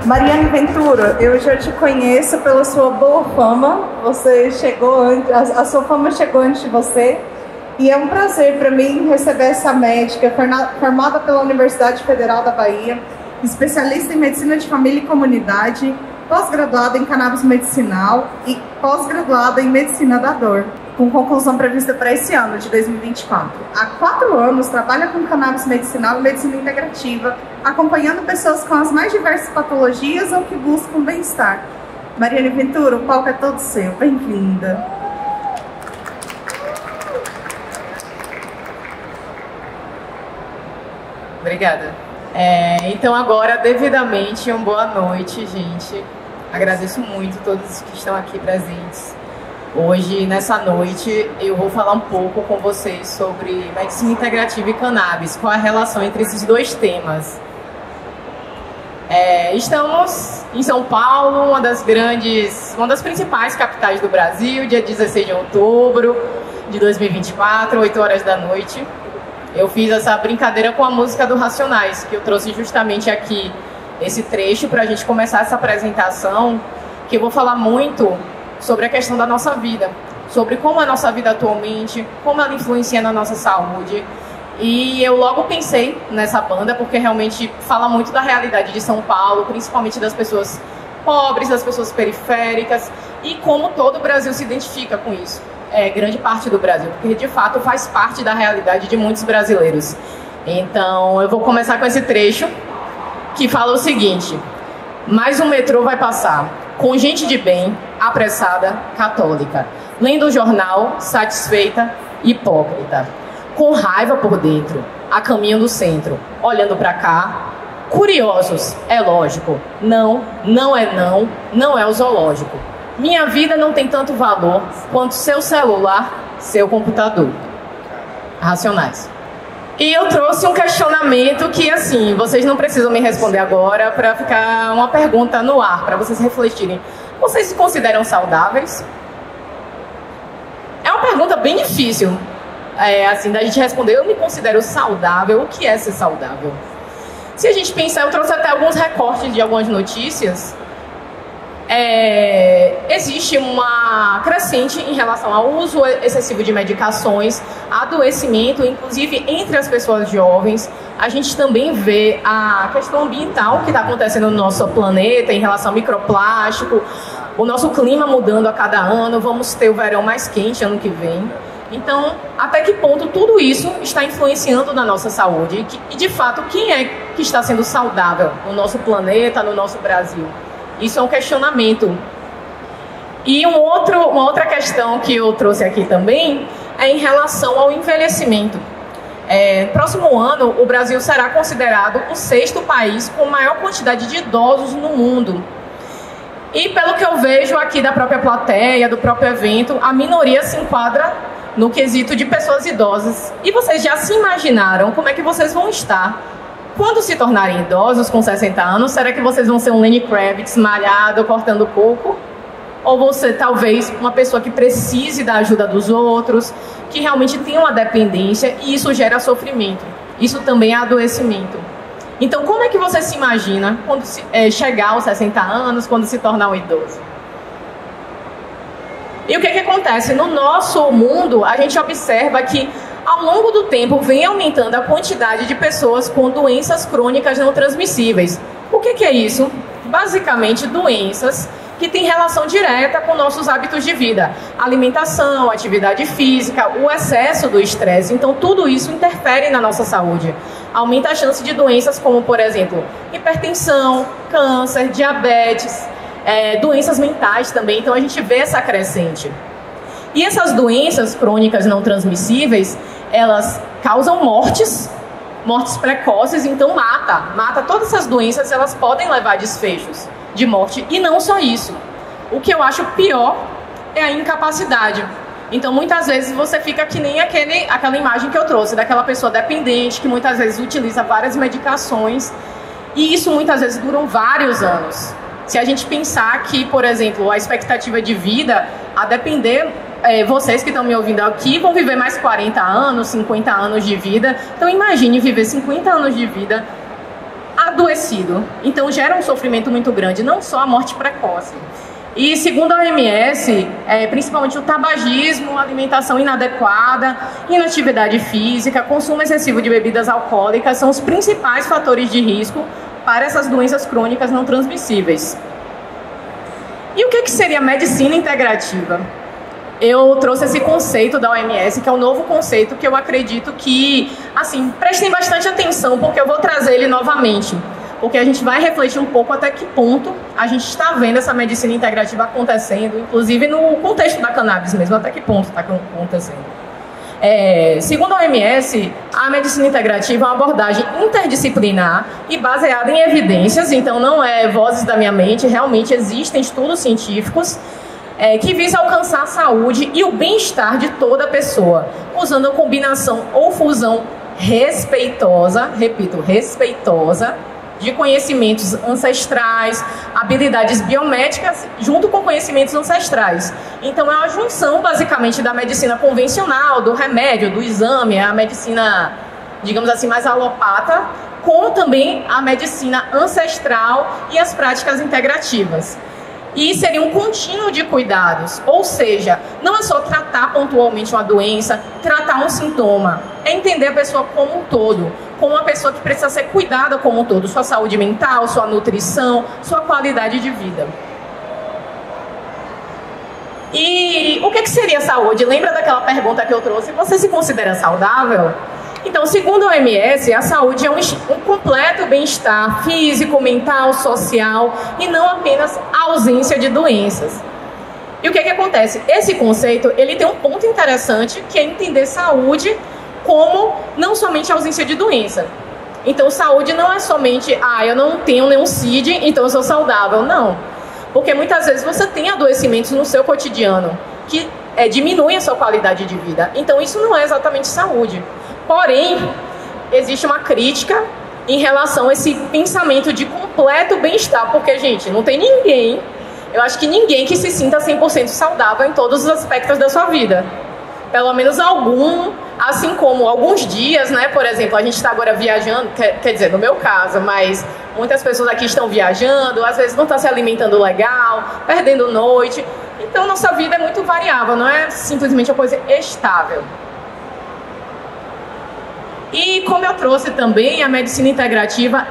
Mariane Ventura, eu já te conheço pela sua boa fama. Você chegou antes, a sua fama chegou antes de você. E é um prazer para mim receber essa médica formada pela Universidade Federal da Bahia, especialista em medicina de família e comunidade, pós-graduada em cannabis medicinal e pós-graduada em medicina da dor, com conclusão prevista para esse ano de 2024. Há 4 anos trabalha com cannabis medicinal e medicina integrativa, acompanhando pessoas com as mais diversas patologias ou que buscam bem-estar. Mariane Ventura, o palco é todo seu. Bem-vinda. Obrigada. Então agora, devidamente, uma boa noite, gente. Agradeço muito a todos que estão aqui presentes. Hoje, nessa noite, eu vou falar um pouco com vocês sobre medicina integrativa e cannabis, qual a relação entre esses dois temas. Estamos em São Paulo, uma das principais capitais do Brasil, dia 16 de outubro de 2024, 8 horas da noite. Eu fiz essa brincadeira com a música do Racionais, que eu trouxe justamente aqui esse trecho para a gente começar essa apresentação, que eu vou falar muito sobre a questão da nossa vida, sobre como é a nossa vida atualmente, como ela influencia na nossa saúde. E eu logo pensei nessa banda, porque realmente fala muito da realidade de São Paulo, principalmente das pessoas pobres, das pessoas periféricas, e como todo o Brasil se identifica com isso. Grande parte do Brasil, porque de fato faz parte da realidade de muitos brasileiros. Então eu vou começar com esse trecho, que fala o seguinte: mais um metrô vai passar, com gente de bem, apressada, católica, lendo o jornal, satisfeita, hipócrita, com raiva por dentro, a caminho do centro, olhando para cá, curiosos, é lógico, não é o zoológico. Minha vida não tem tanto valor quanto seu celular, seu computador. Racionais. E eu trouxe um questionamento que, assim, vocês não precisam me responder agora, para ficar uma pergunta no ar, para vocês refletirem. Vocês se consideram saudáveis? É uma pergunta bem difícil, assim, da gente responder. Eu me considero saudável. O que é ser saudável? Se a gente pensar, eu trouxe até alguns recortes de algumas notícias. Existe uma crescente em relação ao uso excessivo de medicações, adoecimento, inclusive entre as pessoas jovens. A gente também vê a questão ambiental que está acontecendo no nosso planeta em relação ao microplástico, o nosso clima mudando a cada ano, vamos ter o verão mais quente ano que vem. Então, até que ponto tudo isso está influenciando na nossa saúde? E de fato, quem é que está sendo saudável no nosso planeta, no nosso Brasil? Isso é um questionamento. E uma outra questão que eu trouxe aqui também é em relação ao envelhecimento. Próximo ano, o Brasil será considerado o 6º país com maior quantidade de idosos no mundo. E pelo que eu vejo aqui da própria plateia, do próprio evento, a minoria se enquadra no quesito de pessoas idosas. E vocês já se imaginaram como é que vocês vão estar quando se tornarem idosos, com 60 anos? Será que vocês vão ser um Lenny Kravitz malhado, cortando coco? Ou você, talvez, uma pessoa que precise da ajuda dos outros, que realmente tem uma dependência, e isso gera sofrimento. Isso também é adoecimento. Então, como é que você se imagina quando chegar aos 60 anos, quando se tornar um idoso? E o que acontece? No nosso mundo, a gente observa que ao longo do tempo vem aumentando a quantidade de pessoas com doenças crônicas não transmissíveis. O que é isso? Basicamente, doenças que têm relação direta com nossos hábitos de vida. Alimentação, atividade física, o excesso do estresse. Então, tudo isso interfere na nossa saúde. Aumenta a chance de doenças como, por exemplo, hipertensão, câncer, diabetes, doenças mentais também. Então, a gente vê essa crescente. E essas doenças crônicas não transmissíveis, elas causam mortes precoces, então mata. Todas essas doenças, elas podem levar a desfechos de morte. E não só isso. O que eu acho pior é a incapacidade. Então, muitas vezes, você fica que nem aquela imagem que eu trouxe, daquela pessoa dependente, que muitas vezes utiliza várias medicações. E isso muitas vezes dura vários anos. Se a gente pensar que, por exemplo, a expectativa de vida, a depender, vocês que estão me ouvindo aqui vão viver mais 40 anos, 50 anos de vida. Então imagine viver 50 anos de vida adoecido. Então gera um sofrimento muito grande, não só a morte precoce. E segundo a OMS, principalmente o tabagismo, alimentação inadequada, inatividade física, consumo excessivo de bebidas alcoólicas são os principais fatores de risco para essas doenças crônicas não transmissíveis. E o que seria medicina integrativa? Eu trouxe esse conceito da OMS, que é um novo conceito que eu acredito que, assim, prestem bastante atenção, porque eu vou trazer ele novamente. Porque a gente vai refletir um pouco até que ponto a gente está vendo essa medicina integrativa acontecendo, inclusive no contexto da cannabis mesmo, até que ponto está acontecendo. Segundo a OMS, a medicina integrativa é uma abordagem interdisciplinar e baseada em evidências, então não é vozes da minha mente, realmente existem estudos científicos que visam alcançar a saúde e o bem-estar de toda a pessoa, usando a combinação ou fusão respeitosa, repito, respeitosa, de conhecimentos ancestrais, habilidades biomédicas, junto com conhecimentos ancestrais. Então é uma junção, basicamente, da medicina convencional, do remédio, do exame, a medicina, digamos assim, mais alopata, com também a medicina ancestral e as práticas integrativas. E seria um contínuo de cuidados, ou seja, não é só tratar pontualmente uma doença, tratar um sintoma, é entender a pessoa como um todo, como uma pessoa que precisa ser cuidada como um todo, sua saúde mental, sua nutrição, sua qualidade de vida. E o que seria saúde? Lembra daquela pergunta que eu trouxe? Você se considera saudável? Então, segundo a OMS, a saúde é um completo bem-estar físico, mental, social e não apenas a ausência de doenças. E o que acontece? Esse conceito, ele tem um ponto interessante, que é entender saúde como não somente a ausência de doença. Então, saúde não é somente, eu não tenho nenhum CID, então eu sou saudável. Não. Porque muitas vezes você tem adoecimentos no seu cotidiano que diminuem a sua qualidade de vida. Então, isso não é exatamente saúde. Porém, existe uma crítica em relação a esse pensamento de completo bem-estar. Porque, gente, não tem ninguém, eu acho que ninguém que se sinta 100% saudável em todos os aspectos da sua vida. Pelo menos algum, assim como alguns dias, né? Por exemplo, a gente está agora viajando, quer dizer, no meu caso, mas muitas pessoas aqui estão viajando, às vezes não está se alimentando legal, perdendo noite. Então, nossa vida é muito variável, não é simplesmente uma coisa estável. E como eu trouxe também, a medicina integrativa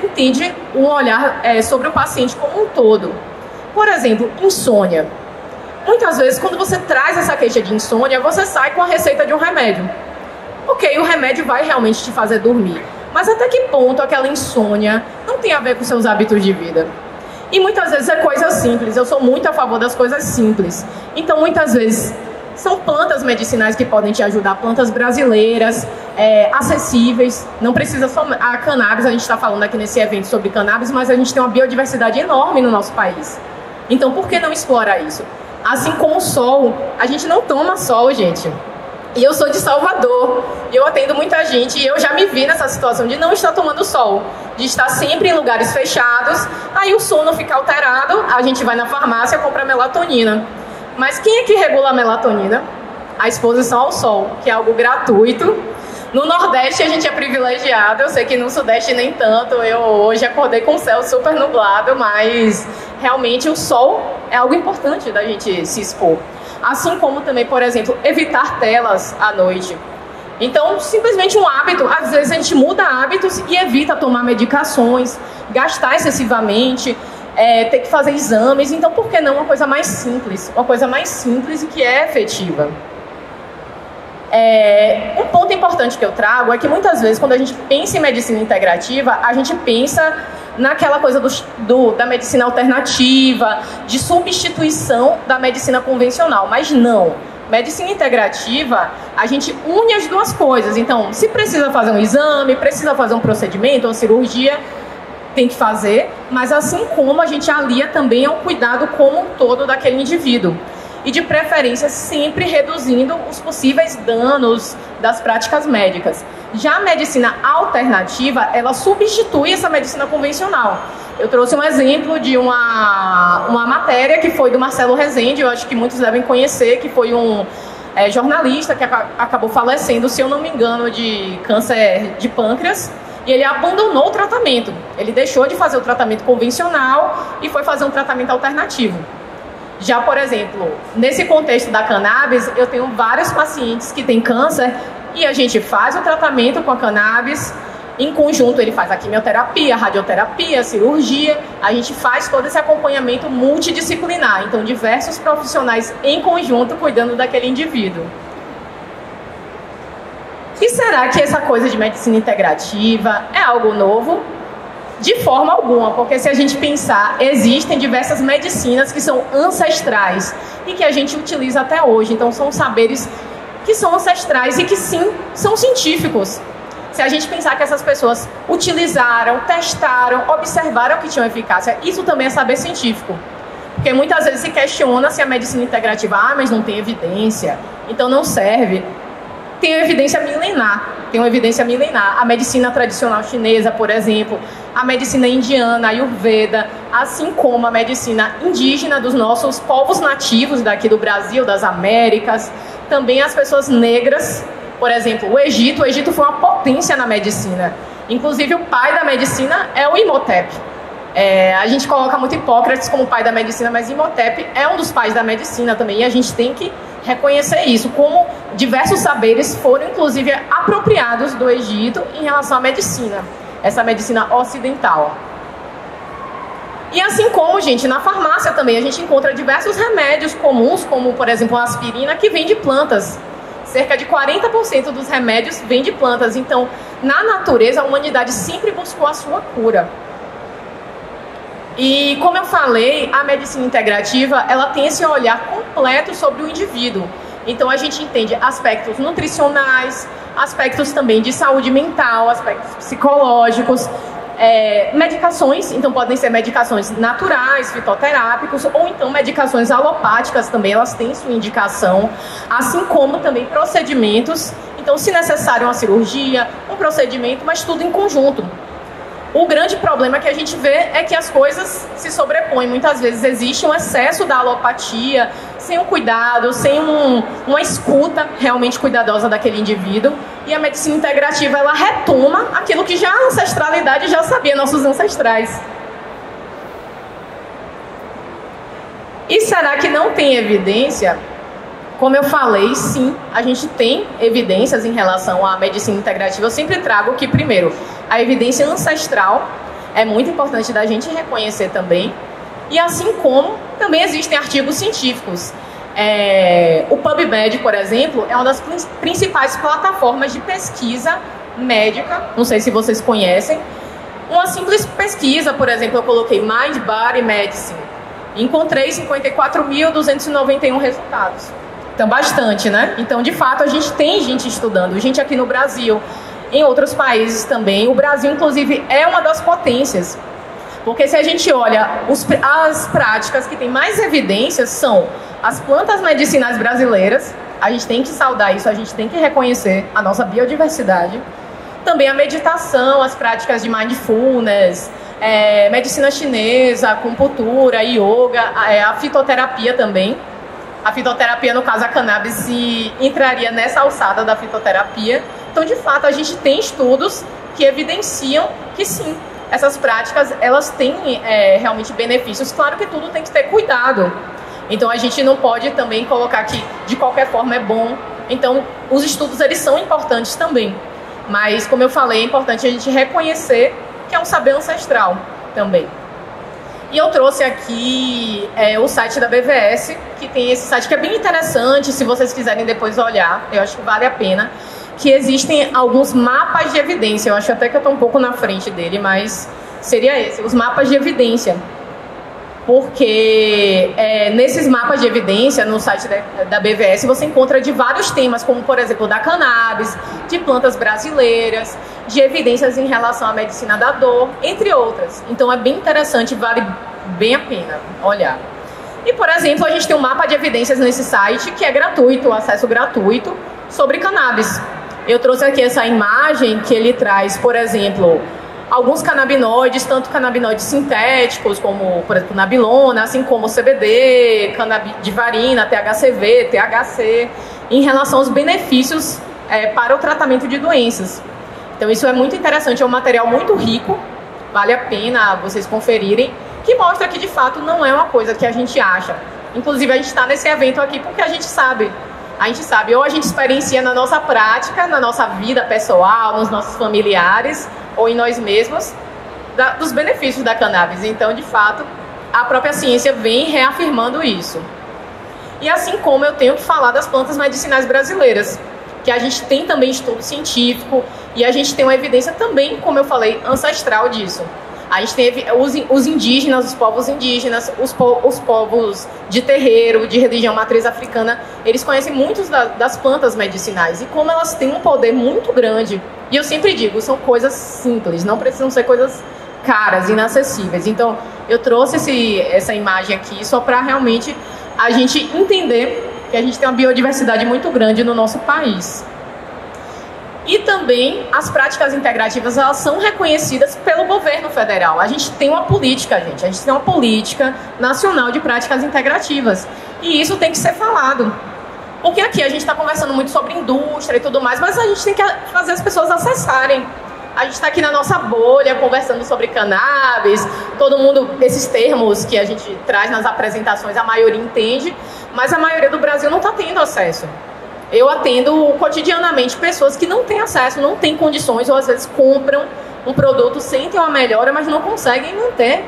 entende um olhar sobre o paciente como um todo. Por exemplo, insônia. Muitas vezes, quando você traz essa queixa de insônia, você sai com a receita de um remédio. Ok, o remédio vai realmente te fazer dormir. Mas até que ponto aquela insônia não tem a ver com seus hábitos de vida? E muitas vezes é coisa simples. Eu sou muito a favor das coisas simples. Então, muitas vezes, são plantas medicinais que podem te ajudar. Plantas brasileiras, acessíveis. Não precisa só... A cannabis, a gente está falando aqui nesse evento sobre cannabis, mas a gente tem uma biodiversidade enorme no nosso país. Então, por que não explorar isso? Assim como o sol, a gente não toma sol, gente. E eu sou de Salvador, e eu atendo muita gente, e eu já me vi nessa situação de não estar tomando sol, de estar sempre em lugares fechados, aí o sono fica alterado, a gente vai na farmácia e compra melatonina. Mas quem é que regula a melatonina? A exposição ao sol, que é algo gratuito. No Nordeste a gente é privilegiado, eu sei que no Sudeste nem tanto, eu hoje acordei com o céu super nublado, mas realmente o sol é algo importante da gente se expor. Assim como também, por exemplo, evitar telas à noite. Então, simplesmente um hábito, às vezes a gente muda hábitos e evita tomar medicações, gastar excessivamente, ter que fazer exames. Então, por que não uma coisa mais simples? Uma coisa mais simples e que é efetiva. Um ponto importante que eu trago é que muitas vezes, quando a gente pensa em medicina integrativa, a gente pensa naquela coisa da medicina alternativa, de substituição da medicina convencional, mas não. Medicina integrativa, a gente une as duas coisas. Então, se precisa fazer um exame, precisa fazer um procedimento, uma cirurgia, tem que fazer, mas assim como a gente alia também ao cuidado como um todo daquele indivíduo. E de preferência sempre reduzindo os possíveis danos das práticas médicas. Já a medicina alternativa, ela substitui essa medicina convencional. Eu trouxe um exemplo de uma matéria que foi do Marcelo Rezende, eu acho que muitos devem conhecer, que foi um jornalista que acabou falecendo, se eu não me engano, de câncer de pâncreas, e ele abandonou o tratamento. Ele deixou de fazer o tratamento convencional e foi fazer um tratamento alternativo. Já, por exemplo, nesse contexto da cannabis, eu tenho vários pacientes que têm câncer e a gente faz o tratamento com a cannabis. Em conjunto, ele faz a quimioterapia, a radioterapia, a cirurgia. A gente faz todo esse acompanhamento multidisciplinar. Então, diversos profissionais em conjunto cuidando daquele indivíduo. E será que essa coisa de medicina integrativa é algo novo? De forma alguma, porque se a gente pensar, existem diversas medicinas que são ancestrais e que a gente utiliza até hoje. Então, são saberes que são ancestrais e que, sim, são científicos. Se a gente pensar que essas pessoas utilizaram, testaram, observaram que tinham eficácia, isso também é saber científico. Porque muitas vezes se questiona se a medicina integrativa, mas não tem evidência, então não serve. Tem evidência milenar, A medicina tradicional chinesa, por exemplo, a medicina indiana, a Ayurveda, assim como a medicina indígena dos nossos povos nativos daqui do Brasil, das Américas, também as pessoas negras. Por exemplo, o Egito foi uma potência na medicina. Inclusive, o pai da medicina é o Imhotep. A gente coloca muito Hipócrates como pai da medicina, mas Imhotep é um dos pais da medicina também. E a gente tem que reconhecer isso, como diversos saberes foram, inclusive, apropriados do Egito em relação à medicina. Essa medicina ocidental. E assim como, gente, na farmácia também a gente encontra diversos remédios comuns, como, por exemplo, a aspirina, que vem de plantas. Cerca de 40% dos remédios vêm de plantas. Então, na natureza, a humanidade sempre buscou a sua cura. E, como eu falei, a medicina integrativa, ela tem esse olhar completo sobre o indivíduo. Então, a gente entende aspectos nutricionais, aspectos também de saúde mental, aspectos psicológicos, medicações. Então, podem ser medicações naturais, fitoterápicos, ou então medicações alopáticas também, elas têm sua indicação, assim como também procedimentos. Então, se necessário, uma cirurgia, um procedimento, mas tudo em conjunto. O grande problema que a gente vê é que as coisas se sobrepõem. Muitas vezes existe um excesso da alopatia, sem um cuidado, sem uma escuta realmente cuidadosa daquele indivíduo. E a medicina integrativa, ela retoma aquilo que já a ancestralidade já sabia, nossos ancestrais. E será que não tem evidência? Como eu falei, sim, a gente tem evidências em relação à medicina integrativa. Eu sempre trago que, primeiro, a evidência ancestral é muito importante da gente reconhecer também. E assim como também existem artigos científicos. O PubMed, por exemplo, é uma das principais plataformas de pesquisa médica. Não sei se vocês conhecem. Uma simples pesquisa, por exemplo, eu coloquei Mind Body Medicine. Encontrei 54.291 resultados. Então, bastante, né? Então, de fato, a gente tem gente estudando. Gente aqui no Brasil, em outros países também. O Brasil, inclusive, é uma das potências. Porque se a gente olha, as práticas que têm mais evidências são as plantas medicinais brasileiras. A gente tem que saudar isso, a gente tem que reconhecer a nossa biodiversidade. Também a meditação, as práticas de mindfulness, medicina chinesa, acupuntura, yoga, a fitoterapia também. A fitoterapia, no caso, a cannabis, entraria nessa alçada da fitoterapia. Então, de fato, a gente tem estudos que evidenciam que sim, essas práticas, elas têm realmente benefícios. Claro que tudo tem que ter cuidado. Então, a gente não pode também colocar que, de qualquer forma, é bom. Então, os estudos, eles são importantes também. Mas, como eu falei, é importante a gente reconhecer que é um saber ancestral também. E eu trouxe aqui o site da BVS, que tem esse site que é bem interessante, se vocês quiserem depois olhar, eu acho que vale a pena, que existem alguns mapas de evidência. Eu acho até que eu estou um pouco na frente dele, mas seria esse, os mapas de evidência. Porque nesses mapas de evidência, no site da BVS, você encontra de vários temas, como, por exemplo, da cannabis, de plantas brasileiras, de evidências em relação à medicina da dor, entre outras. Então, é bem interessante, vale bem a pena olhar. E, por exemplo, a gente tem um mapa de evidências nesse site, que é gratuito, acesso gratuito, sobre cannabis. Eu trouxe aqui essa imagem que ele traz, por exemplo, alguns canabinoides, tanto canabinoides sintéticos, como, por exemplo, nabilona, assim como CBD, cannabidivarina, THCV, THC, em relação aos benefícios para o tratamento de doenças. Então, isso é muito interessante, é um material muito rico, vale a pena vocês conferirem, que mostra que, de fato, não é uma coisa que a gente acha. Inclusive, a gente está nesse evento aqui porque a gente sabe, ou a gente experiencia na nossa prática, na nossa vida pessoal, nos nossos familiares, ou em nós mesmos, dos benefícios da cannabis. Então, de fato, a própria ciência vem reafirmando isso. E assim como eu tenho que falar das plantas medicinais brasileiras, que a gente tem também estudo científico e a gente tem uma evidência também, como eu falei, ancestral disso. A gente tem os indígenas, os povos indígenas, os povos de terreiro, de religião matriz africana, eles conhecem muitas das plantas medicinais e como elas têm um poder muito grande. E eu sempre digo, são coisas simples, não precisam ser coisas caras, inacessíveis. Então, eu trouxe essa imagem aqui só para realmente a gente entender que a gente tem uma biodiversidade muito grande no nosso país. E também as práticas integrativas, elas são reconhecidas pelo governo federal. A gente tem uma política, a gente tem uma política nacional de práticas integrativas. E isso tem que ser falado. Porque aqui a gente está conversando muito sobre indústria e tudo mais, mas a gente tem que fazer as pessoas acessarem. A gente está aqui na nossa bolha conversando sobre cannabis, todo mundo, esses termos que a gente traz nas apresentações, a maioria entende, mas a maioria do Brasil não está tendo acesso. Eu atendo cotidianamente pessoas que não têm acesso, não têm condições, ou às vezes compram um produto, sentem uma melhora, mas não conseguem manter.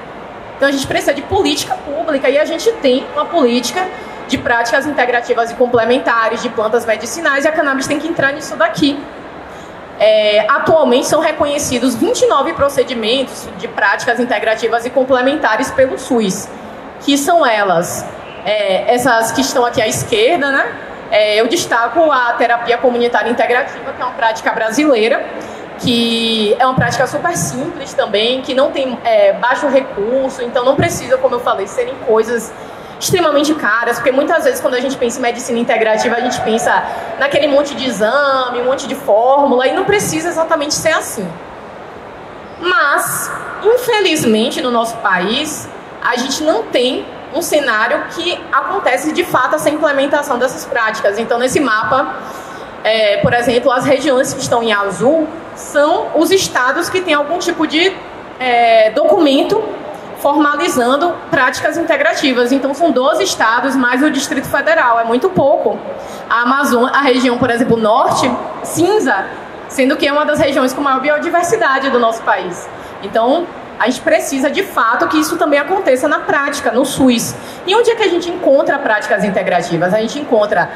Então a gente precisa de política pública e a gente tem uma política de práticas integrativas e complementares, de plantas medicinais, e a cannabis tem que entrar nisso daqui. Atualmente são reconhecidos 29 procedimentos de práticas integrativas e complementares pelo SUS, que são elas, essas que estão aqui à esquerda, né? Eu destaco a terapia comunitária integrativa, que é uma prática brasileira, que é uma prática super simples também, que não tem baixo recurso, então não precisa, como eu falei, serem coisas extremamente caras, porque muitas vezes quando a gente pensa em medicina integrativa, a gente pensa naquele monte de exame, um monte de fórmula, e não precisa exatamente ser assim. Mas, infelizmente, no nosso país, a gente não tem um cenário que acontece de fato essa implementação dessas práticas. Então, nesse mapa, por exemplo, as regiões que estão em azul são os estados que têm algum tipo de documento formalizando práticas integrativas. Então, são 12 estados mais o Distrito Federal, é muito pouco. A Amazônia, a região, por exemplo, norte, cinza, sendo que é uma das regiões com maior biodiversidade do nosso país. Então, a gente precisa, de fato, que isso também aconteça na prática, no SUS. E onde é que a gente encontra práticas integrativas? A gente encontra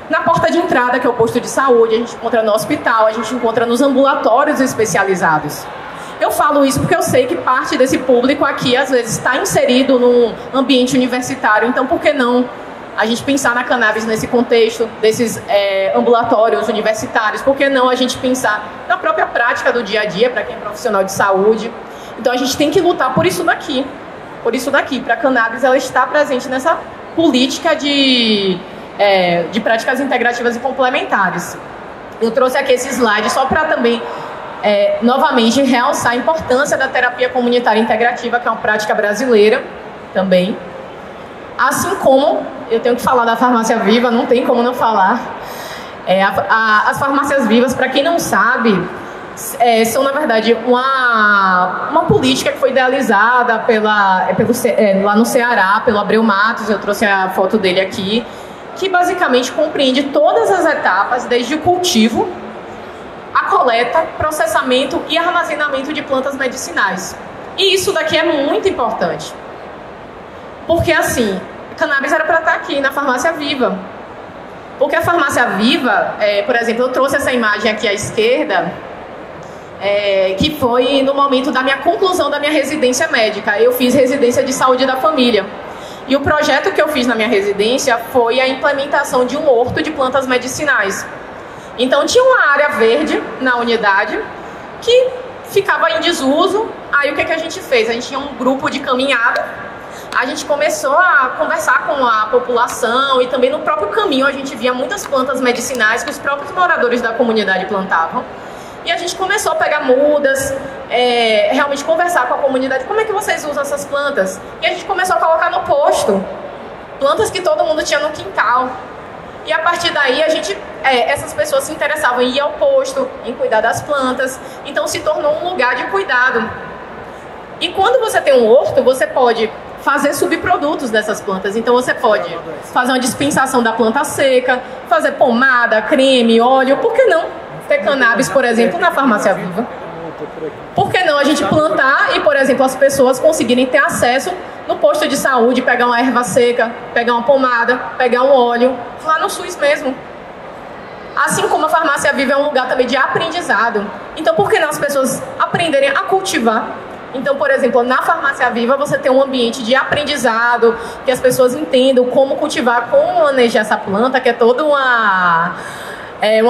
na porta de entrada, que é o posto de saúde, a gente encontra no hospital, a gente encontra nos ambulatórios especializados. Eu falo isso porque eu sei que parte desse público aqui, às vezes, está inserido num ambiente universitário. Então, por que não a gente pensar na cannabis nesse contexto desses ambulatórios universitários? Por que não a gente pensar na própria prática do dia a dia, para quem é profissional de saúde? Então, a gente tem que lutar por isso daqui. Para a cannabis ela estar presente nessa política de práticas integrativas e complementares. Eu trouxe aqui esse slide só para também, novamente, realçar a importância da terapia comunitária integrativa, que é uma prática brasileira também. Assim como, eu tenho que falar da farmácia viva, não tem como não falar. As farmácias vivas, para quem não sabe, são, na verdade, uma política que foi idealizada lá no Ceará, pelo Abreu Matos, eu trouxe a foto dele aqui, que basicamente compreende todas as etapas, desde o cultivo, a coleta, processamento e armazenamento de plantas medicinais. E isso daqui é muito importante. Porque, assim, cannabis era para estar aqui na farmácia viva. Porque a farmácia viva, por exemplo, eu trouxe essa imagem aqui à esquerda, que foi no momento da minha conclusão da minha residência médica. Eu fiz residência de saúde da família. E o projeto que eu fiz na minha residência foi a implementação de um horto de plantas medicinais. Então, tinha uma área verde na unidade que ficava em desuso. Aí, o que a gente fez? A gente tinha um grupo de caminhada. a gente começou a conversar com a população e também no próprio caminho a gente via muitas plantas medicinais que os próprios moradores da comunidade plantavam. E a gente começou a pegar mudas, realmente conversar com a comunidade, como é que vocês usam essas plantas? E a gente começou a colocar no posto, plantas que todo mundo tinha no quintal. E a partir daí, essas pessoas se interessavam em ir ao posto, em cuidar das plantas. Então se tornou um lugar de cuidado. E quando você tem um horto, você pode fazer subprodutos dessas plantas. Então você pode fazer uma dispensação da planta seca, fazer pomada, creme, óleo, por que não ter cannabis, por exemplo, na farmácia viva? Por que não a gente plantar e, por exemplo, as pessoas conseguirem ter acesso no posto de saúde, pegar uma erva seca, pegar uma pomada, pegar um óleo, lá no SUS mesmo. Assim como a farmácia viva é um lugar também de aprendizado. Então, por que não as pessoas aprenderem a cultivar? Então, por exemplo, na farmácia viva você tem um ambiente de aprendizado, que as pessoas entendam como cultivar, como manejar essa planta, que é toda uma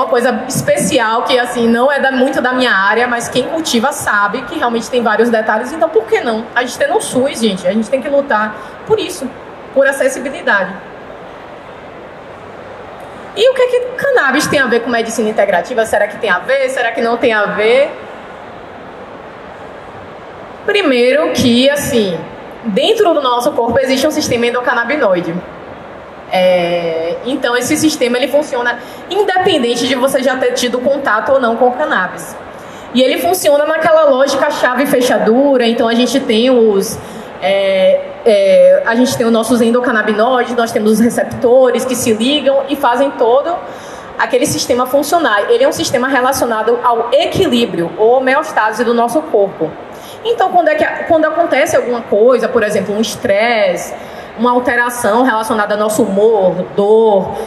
coisa especial que assim não é muito da minha área, mas quem cultiva sabe que realmente tem vários detalhes. Então por que não? A gente tem no SUS, gente, a gente tem que lutar por isso, por acessibilidade. E o que cannabis tem a ver com medicina integrativa? Será que tem a ver? Será que não tem a ver? Primeiro que, assim, dentro do nosso corpo existe um sistema endocannabinoide. Então esse sistema ele funciona independente de você já ter tido contato ou não com o cannabis. E ele funciona naquela lógica chave e fechadura. Então a gente tem os nossos endocannabinoides, nós temos os receptores que se ligam e fazem todo aquele sistema funcionar. Ele é um sistema relacionado ao equilíbrio ou homeostase do nosso corpo. Então quando acontece alguma coisa, por exemplo, um estresse, uma alteração relacionada ao nosso humor, dor,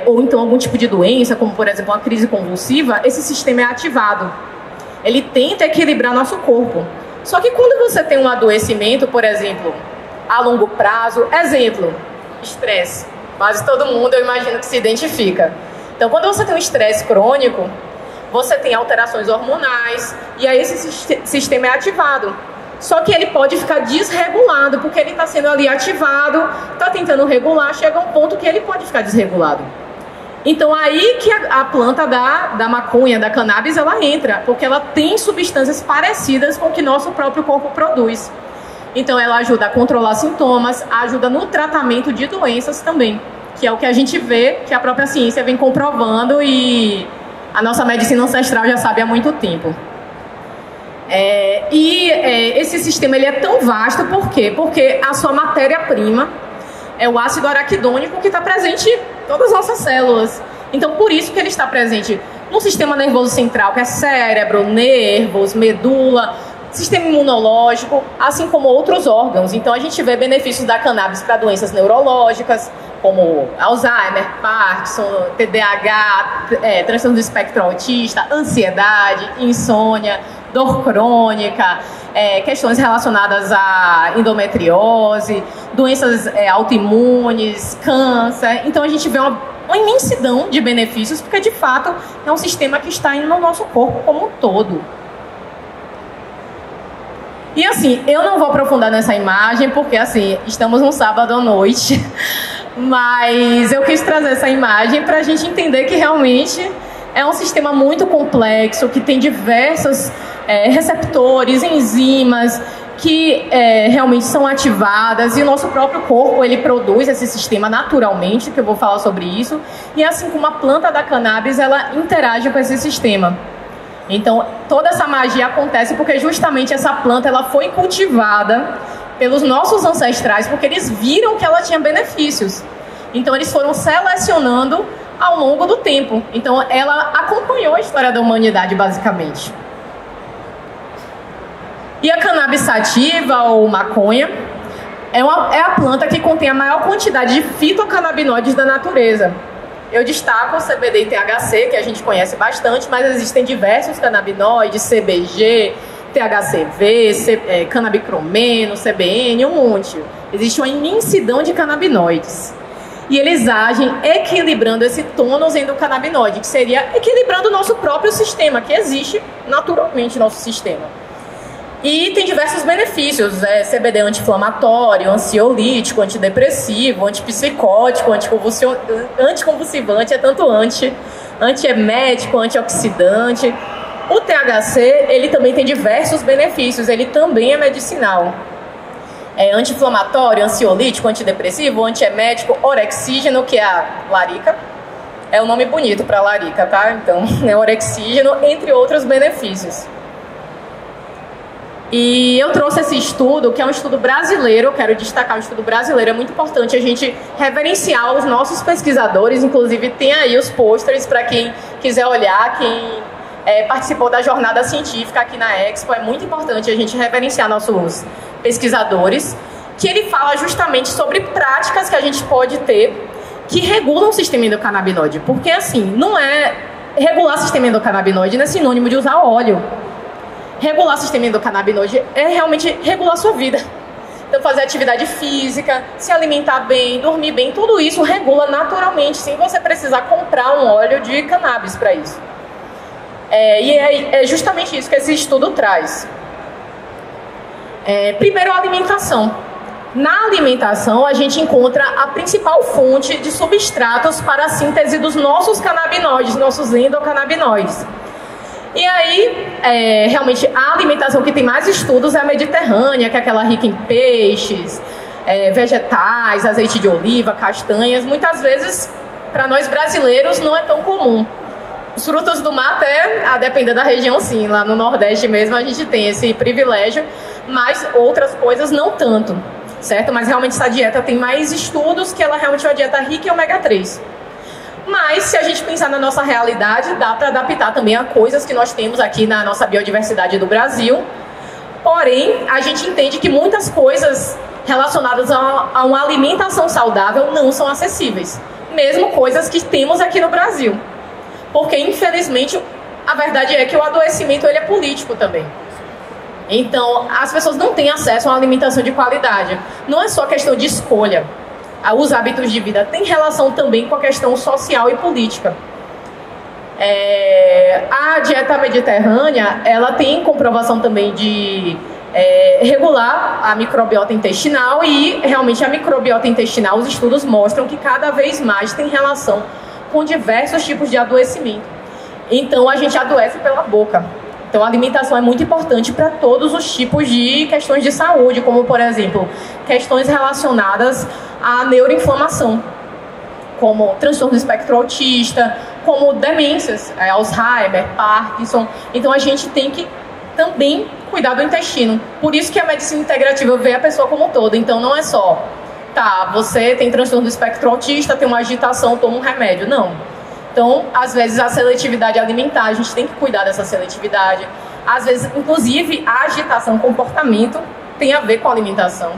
ou então algum tipo de doença, como por exemplo uma crise convulsiva, esse sistema é ativado. Ele tenta equilibrar nosso corpo. Só que quando você tem um adoecimento, por exemplo, a longo prazo, exemplo, estresse. Quase todo mundo, eu imagino, que se identifica. Então, quando você tem um estresse crônico, você tem alterações hormonais, e aí esse sistema é ativado. Só que ele pode ficar desregulado, porque ele está sendo ali ativado, está tentando regular, chega a um ponto que ele pode ficar desregulado. Então aí que a planta da maconha, da cannabis, ela entra, porque ela tem substâncias parecidas com o que nosso próprio corpo produz. Então ela ajuda a controlar sintomas, ajuda no tratamento de doenças também, que é o que a gente vê, que a própria ciência vem comprovando e a nossa medicina ancestral já sabe há muito tempo. Esse sistema ele é tão vasto, por quê? Porque a sua matéria-prima é o ácido araquidônico que está presente em todas as nossas células. Então, por isso que ele está presente no sistema nervoso central, que é cérebro, nervos, medula, sistema imunológico, assim como outros órgãos. Então, a gente vê benefícios da cannabis para doenças neurológicas, como Alzheimer, Parkinson, TDAH, transtorno do espectro autista, ansiedade, insônia, dor crônica, questões relacionadas à endometriose, doenças autoimunes, câncer. Então a gente vê uma imensidão de benefícios, porque de fato é um sistema que está indo no nosso corpo como um todo. E assim, eu não vou aprofundar nessa imagem, porque assim, estamos num sábado à noite, mas eu quis trazer essa imagem para a gente entender que realmente é um sistema muito complexo, que tem diversos receptores, enzimas, que realmente são ativadas, e o nosso próprio corpo ele produz esse sistema naturalmente, que eu vou falar sobre isso, e assim como a planta da cannabis, ela interage com esse sistema. Então, toda essa magia acontece porque justamente essa planta ela foi cultivada pelos nossos ancestrais, porque eles viram que ela tinha benefícios. Então, eles foram selecionando ao longo do tempo. Então, ela acompanhou a história da humanidade, basicamente. E a cannabis sativa, ou maconha, é a planta que contém a maior quantidade de fitocannabinoides da natureza. Eu destaco o CBD e THC, que a gente conhece bastante, mas existem diversos canabinoides, CBG, THCV, canabicromeno, CBN, um monte. Existe uma imensidão de canabinoides. E eles agem equilibrando esse tônus endocannabinoide, que seria equilibrando o nosso próprio sistema, que existe naturalmente no nosso sistema. E tem diversos benefícios, CBD anti-inflamatório, ansiolítico, antidepressivo, antipsicótico, anticonvulsivante, é tanto antiemético, antioxidante. O THC, ele também tem diversos benefícios, ele também é medicinal. É anti-inflamatório, ansiolítico, antidepressivo, antiemético, orexígeno, que é a larica. É um nome bonito para larica, tá? Então, é orexígeno, entre outros benefícios. E eu trouxe esse estudo, que é um estudo brasileiro, eu quero destacar o estudo brasileiro, é muito importante a gente reverenciar os nossos pesquisadores, inclusive tem aí os pôsteres para quem quiser olhar, quem participou da jornada científica aqui na Expo, é muito importante a gente reverenciar nossos pesquisadores, que ele fala justamente sobre práticas que a gente pode ter que regulam o sistema endocannabinoide, porque assim, não é regular o sistema endocannabinoide, não é sinônimo de usar óleo. Regular o sistema endocannabinoide é realmente regular a sua vida. Então, fazer atividade física, se alimentar bem, dormir bem, tudo isso regula naturalmente, sem você precisar comprar um óleo de cannabis para isso. E é justamente isso que esse estudo traz. Primeiro, a alimentação. Na alimentação, a gente encontra a principal fonte de substratos para a síntese dos nossos canabinoides, nossos endocannabinoides. E aí, realmente, a alimentação que tem mais estudos é a mediterrânea, que é aquela rica em peixes, vegetais, azeite de oliva, castanhas. Muitas vezes, para nós brasileiros, não é tão comum. Os frutos do mar, até, a depender da região, sim. Lá no Nordeste mesmo, a gente tem esse privilégio, mas outras coisas não tanto, certo? Mas realmente essa dieta tem mais estudos, que ela realmente é uma dieta rica em ômega 3. Mas, se a gente pensar na nossa realidade, dá para adaptar também a coisas que nós temos aqui na nossa biodiversidade do Brasil. Porém, a gente entende que muitas coisas relacionadas a uma alimentação saudável não são acessíveis. Mesmo coisas que temos aqui no Brasil. Porque, infelizmente, a verdade é que o adoecimento ele é político também. Então, as pessoas não têm acesso a uma alimentação de qualidade. Não é só questão de escolha. Os hábitos de vida têm relação também com a questão social e política. A dieta mediterrânea, ela tem comprovação também de regular a microbiota intestinal e realmente a microbiota intestinal, os estudos mostram que cada vez mais tem relação com diversos tipos de adoecimento. Então, a gente adoece pela boca. Então, a alimentação é muito importante para todos os tipos de questões de saúde, como, por exemplo, questões relacionadas à neuroinflamação, como transtorno do espectro autista, como demências, Alzheimer, Parkinson. Então, a gente tem que também cuidar do intestino. Por isso que a medicina integrativa vê a pessoa como um todo. Então, não é só, você tem transtorno do espectro autista, tem uma agitação, toma um remédio. Não. Então, às vezes, a seletividade alimentar, a gente tem que cuidar dessa seletividade. Às vezes, inclusive, a agitação, comportamento, tem a ver com a alimentação.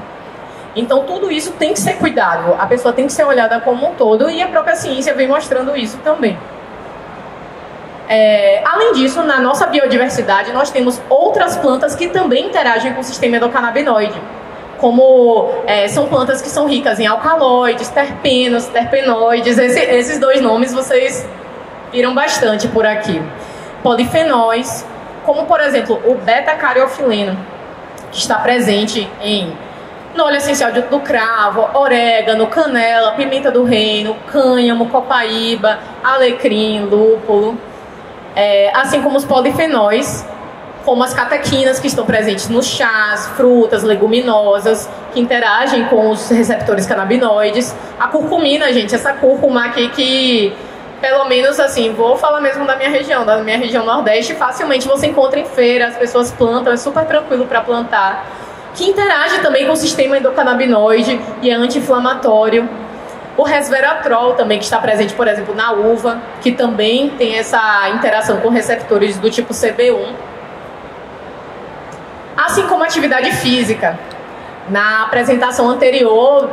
Então, tudo isso tem que ser cuidado. A pessoa tem que ser olhada como um todo e a própria ciência vem mostrando isso também. Além disso, na nossa biodiversidade, nós temos outras plantas que também interagem com o sistema endocannabinoide. Como são plantas que são ricas em alcaloides, terpenos, terpenoides. Esses dois nomes vocês viram bastante por aqui. Polifenóis, como por exemplo o beta-cariofileno, que está presente no óleo essencial do cravo, orégano, canela, pimenta do reino, cânhamo, copaíba, alecrim, lúpulo. Assim como os polifenóis, como as catequinas que estão presentes nos chás, frutas, leguminosas, que interagem com os receptores canabinoides. A curcumina, gente, essa cúrcuma aqui que, pelo menos assim, vou falar mesmo da minha região Nordeste, facilmente você encontra em feira, as pessoas plantam, é super tranquilo para plantar, que interage também com o sistema endocannabinoide e é anti-inflamatório. O resveratrol também, que está presente, por exemplo, na uva, que também tem essa interação com receptores do tipo CB1. Assim como a atividade física. Na apresentação anterior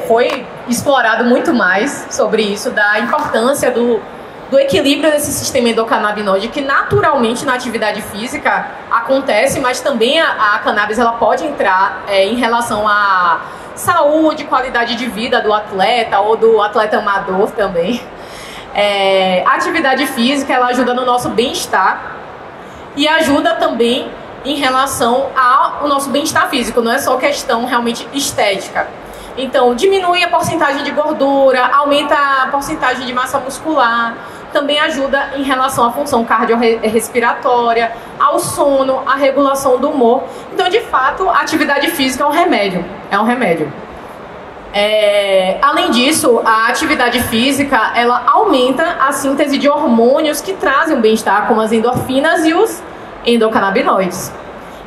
foi explorado muito mais sobre isso, da importância do equilíbrio desse sistema endocannabinoide, que naturalmente na atividade física acontece, mas também a cannabis ela pode entrar em relação à saúde, qualidade de vida do atleta ou do atleta amador também. A atividade física ela ajuda no nosso bem-estar e ajuda também em relação ao nosso bem-estar físico, não é só questão realmente estética. Então, diminui a porcentagem de gordura, aumenta a porcentagem de massa muscular, também ajuda em relação à função cardiorrespiratória, ao sono, à regulação do humor. Então, de fato, a atividade física é um remédio. É um remédio. Além disso, a atividade física, ela aumenta a síntese de hormônios que trazem o bem-estar, como as endorfinas e os endocannabinoides.